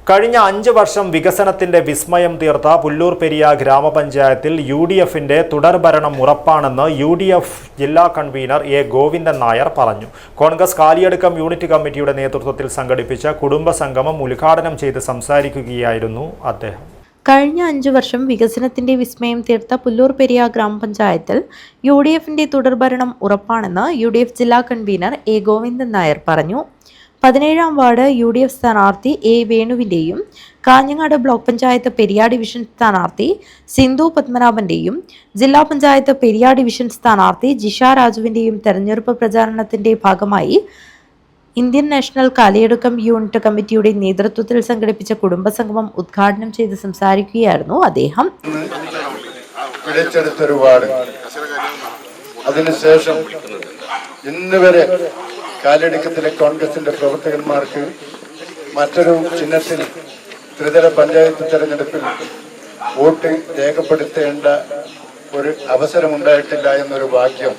കഴിഞ്ഞ 5 വർഷം വികസനത്തിന്റെ വിസ്മയം തീർത്ത പുല്ലൂർ പെരിയ ഗ്രാമപഞ്ചായത്തിൽ UDFന്റെ തുടർഭരണം ഉറപ്പാണെന്ന് UDF ജില്ലാ കൺവീനർ A. ഗോവിന്ദൻ നായർ പറഞ്ഞു. കോൺഗ്രസ് കാലിയടുക്കം യൂണിറ്റ് കമ്മിറ്റിയുടെ നേതൃത്വത്തിൽ സംഘടിപ്പിച്ച കുടുംബസംഗമം ഉദ്ഘാടനം ചെയ്ത് സംസാരിക്കുകയായിരുന്നു അദ്ദേഹം. കഴിഞ്ഞ 5 വർഷം വികസനത്തിന്റെ വിസ്മയം തീർത്ത പുല്ലൂർ പെരിയ ഗ്രാമപഞ്ചായത്തിൽ UDFന്റെ തുടർഭരണം ഉറപ്പാണെന്ന് UDF ജില്ലാ കൺവീനർ A. ഗോവിന്ദൻ നായർ പറഞ്ഞു. 17-ാം വാർഡ് UDF സ്ഥാനാർത്ഥി A. വേണുവിൻ്റെയും കാഞ്ഞങ്ങാട് ബ്ലോക്ക് പഞ്ചായത്ത് പെരിയ ഡിവിഷൻ സ്ഥാനാർത്ഥി സിന്ധു പത്മനാഭന്റെയും ജില്ലാ പഞ്ചായത്ത് പെരിയ ഡിവിഷൻ സ്ഥാനാർത്ഥി ജിഷ രാജുവിൻ്റെയും തെരഞ്ഞെടുപ്പ് പ്രചാരണത്തിന്റെ ഭാഗമായി ഇന്ത്യൻ നാഷണൽ കാലിയടുക്കം യൂണിറ്റ് കമ്മിറ്റിയുടെ നേതൃത്വത്തിൽ സംഘടിപ്പിച്ച കുടുംബസംഗമം ഉദ്ഘാടനം ചെയ്ത് സംസാരിക്കുകയായിരുന്നു അദ്ദേഹം. അതിനുശേഷം ഇന്ന് വരെ കാലിയടുക്കത്തിലെ കോൺഗ്രസിന്റെ പ്രവർത്തകന്മാർക്ക് മറ്റൊരു ചിഹ്നത്തിൽ ത്രിതല പഞ്ചായത്ത് തെരഞ്ഞെടുപ്പിൽ വോട്ട് രേഖപ്പെടുത്തേണ്ട ഒരു അവസരമുണ്ടായിട്ടില്ല എന്നൊരു ഭാഗ്യം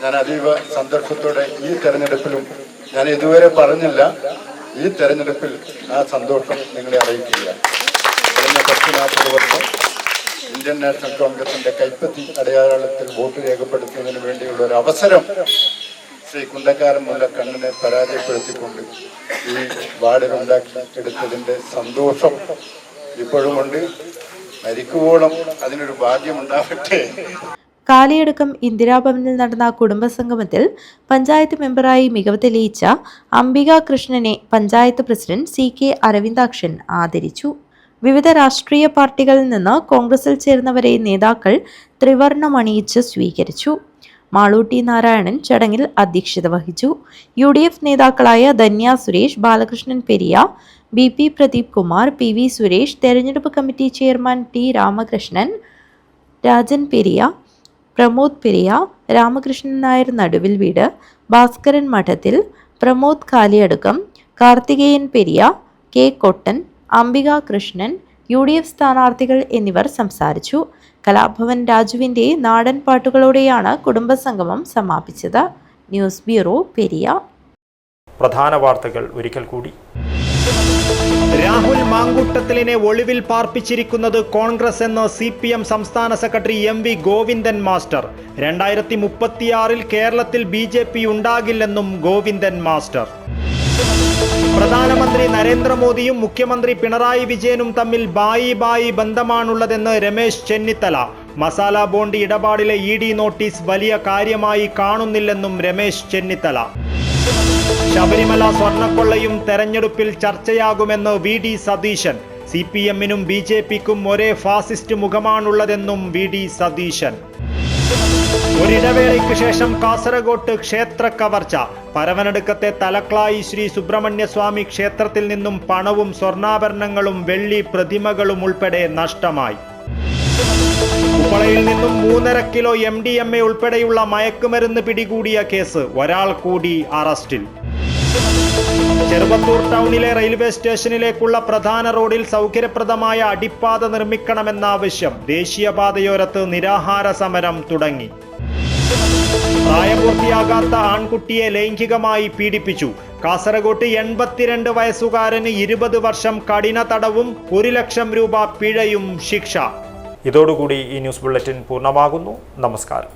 ഞാൻ അതീവ സന്തോഷത്തോടെ ഈ തെരഞ്ഞെടുപ്പിലും ഞാൻ ഇതുവരെ പറഞ്ഞില്ല. ഈ തെരഞ്ഞെടുപ്പിൽ ആ സന്തോഷം നിങ്ങളെ അറിയിക്കുക. കഴിഞ്ഞ 10-40 വർഷം ഇന്ത്യൻ നാഷണൽ കോൺഗ്രസിന്റെ കൈപ്പത്തി അടയാളത്തിൽ വോട്ട് രേഖപ്പെടുത്തുന്നതിന് വേണ്ടിയുള്ള ഒരു അവസരം ശ്രീ കുണ്ടക്കാരൻ മുല്ലക്കണ്ണനെ പരാജയപ്പെടുത്തിക്കൊണ്ട് ഈ വാർഡിലുണ്ടാക്കി എടുത്തതിൻ്റെ സന്തോഷം ഇപ്പോഴുമുണ്ട്. മരിക്കുവോളം അതിനൊരു ഭാഗ്യമുണ്ടാവട്ടെ. കാലിയടുക്കം ഇന്ദിരാഭവനിൽ നടന്ന കുടുംബസംഗമത്തിൽ പഞ്ചായത്ത് മെമ്പറായി മികവ് തെളിയിച്ച അംബിക കൃഷ്ണനെ പഞ്ചായത്ത് പ്രസിഡന്റ് CK അരവിന്ദാക്ഷൻ ആദരിച്ചു. വിവിധ രാഷ്ട്രീയ പാർട്ടികളിൽ നിന്ന് കോൺഗ്രസിൽ ചേർന്നവരെ നേതാക്കൾ ത്രിവർണ്ണമണിയിച്ച് സ്വീകരിച്ചു. മാളൂട്ടി നാരായണൻ ചടങ്ങിൽ അധ്യക്ഷത വഹിച്ചു. UDF നേതാക്കളായ ധന്യ സുരേഷ്, ബാലകൃഷ്ണൻ പെരിയ, BP പ്രദീപ് കുമാർ, PV സുരേഷ്, തെരഞ്ഞെടുപ്പ് committee chairman T Ramakrishnan, Rajan Periya, Pramod Periya, Ramakrishnan Nair നടുവിൽ വീട്, ഭാസ്കരൻ മഠത്തിൽ, പ്രമോദ് കാലിയടുക്കം, കാർത്തികേയൻ പെരിയ, K കൊട്ടൻ, അംബിക കൃഷ്ണൻ, UDF സ്ഥാനാർത്ഥികൾ എന്നിവർ സംസാരിച്ചു. കലാഭവൻ രാജുവിന്റെ നാടൻ പാട്ടുകളോടെയാണ് കുടുംബസംഗമം സമാപിച്ചത്. News bureau, Periya. പ്രധാന വാർത്തകൾ ഒരിക്കൽ കൂടി. രാഹുൽ മാങ്കൂട്ടത്തിലിനെ ഒളിവിൽ പാർപ്പിച്ചിരിക്കുന്നത് കോൺഗ്രസ് എന്ന് CPM സംസ്ഥാന സെക്രട്ടറി MV ഗോവിന്ദൻ മാസ്റ്റർ. 2036 കേരളത്തിൽ BJP ഉണ്ടാകില്ലെന്നും ഗോവിന്ദൻ മാസ്റ്റർ. പ്രധാനമന്ത്രി നരേന്ദ്രമോദിയും മുഖ്യമന്ത്രി പിണറായി വിജയനും തമ്മിൽ ബായി ബന്ധമാണുള്ളതെന്ന് രമേശ് ചെന്നിത്തല. മസാല ബോണ്ട് ഇടപാടിലെ ED നോട്ടീസ് വലിയ കാര്യമായി കാണുന്നില്ലെന്നും രമേശ് ചെന്നിത്തല. ശബരിമല സ്വർണ്ണക്കൊള്ളയും തെരഞ്ഞെടുപ്പിൽ ചർച്ചയാകുമെന്ന് VD സതീശൻ. CPM-നും BJP-ക്കും ഒരേ ഫാസിസ്റ്റ് മുഖമാണുള്ളതെന്നും VD സതീശൻ. ഒരിടവേളയ്ക്ക് ശേഷം കാസർഗോട്ട് ക്ഷേത്ര കവർച്ച. പരവനടുക്കത്തെ തലക്ലായി ശ്രീ സുബ്രഹ്മണ്യസ്വാമി ക്ഷേത്രത്തിൽ നിന്നും പണവും സ്വർണ്ണാഭരണങ്ങളും വെള്ളി പ്രതിമകളും ഉൾപ്പെടെ നഷ്ടമായി. ഉപ്പളയിൽ നിന്നും 3.5 കിലോ MDMA ഉൾപ്പെടെയുള്ള മയക്കുമരുന്ന് പിടികൂടിയ കേസ്. ഒരാൾ കൂടി അറസ്റ്റിൽ. ചെറുവത്തൂർ ടൗണിലെ റെയിൽവേ സ്റ്റേഷനിലേക്കുള്ള പ്രധാന റോഡിൽ സൗകര്യപ്രദമായ അടിപ്പാത നിർമ്മിക്കണമെന്ന ആവശ്യം. ദേശീയപാതയോരത്ത് നിരാഹാര സമരം തുടങ്ങി. പ്രായപൂർത്തിയാകാത്ത ആൺകുട്ടിയെ ലൈംഗികമായി പീഡിപ്പിച്ചു. കാസർഗോട്ട് 82 വയസ്സുകാരന് 20 വർഷം കഠിന തടവും 1 ലക്ഷം രൂപ പിഴയും ശിക്ഷ. ഇതോടുകൂടി ഈ ന്യൂസ് ബുള്ളറ്റിൻ പൂർണ്ണമാകുന്നു. നമസ്കാരം.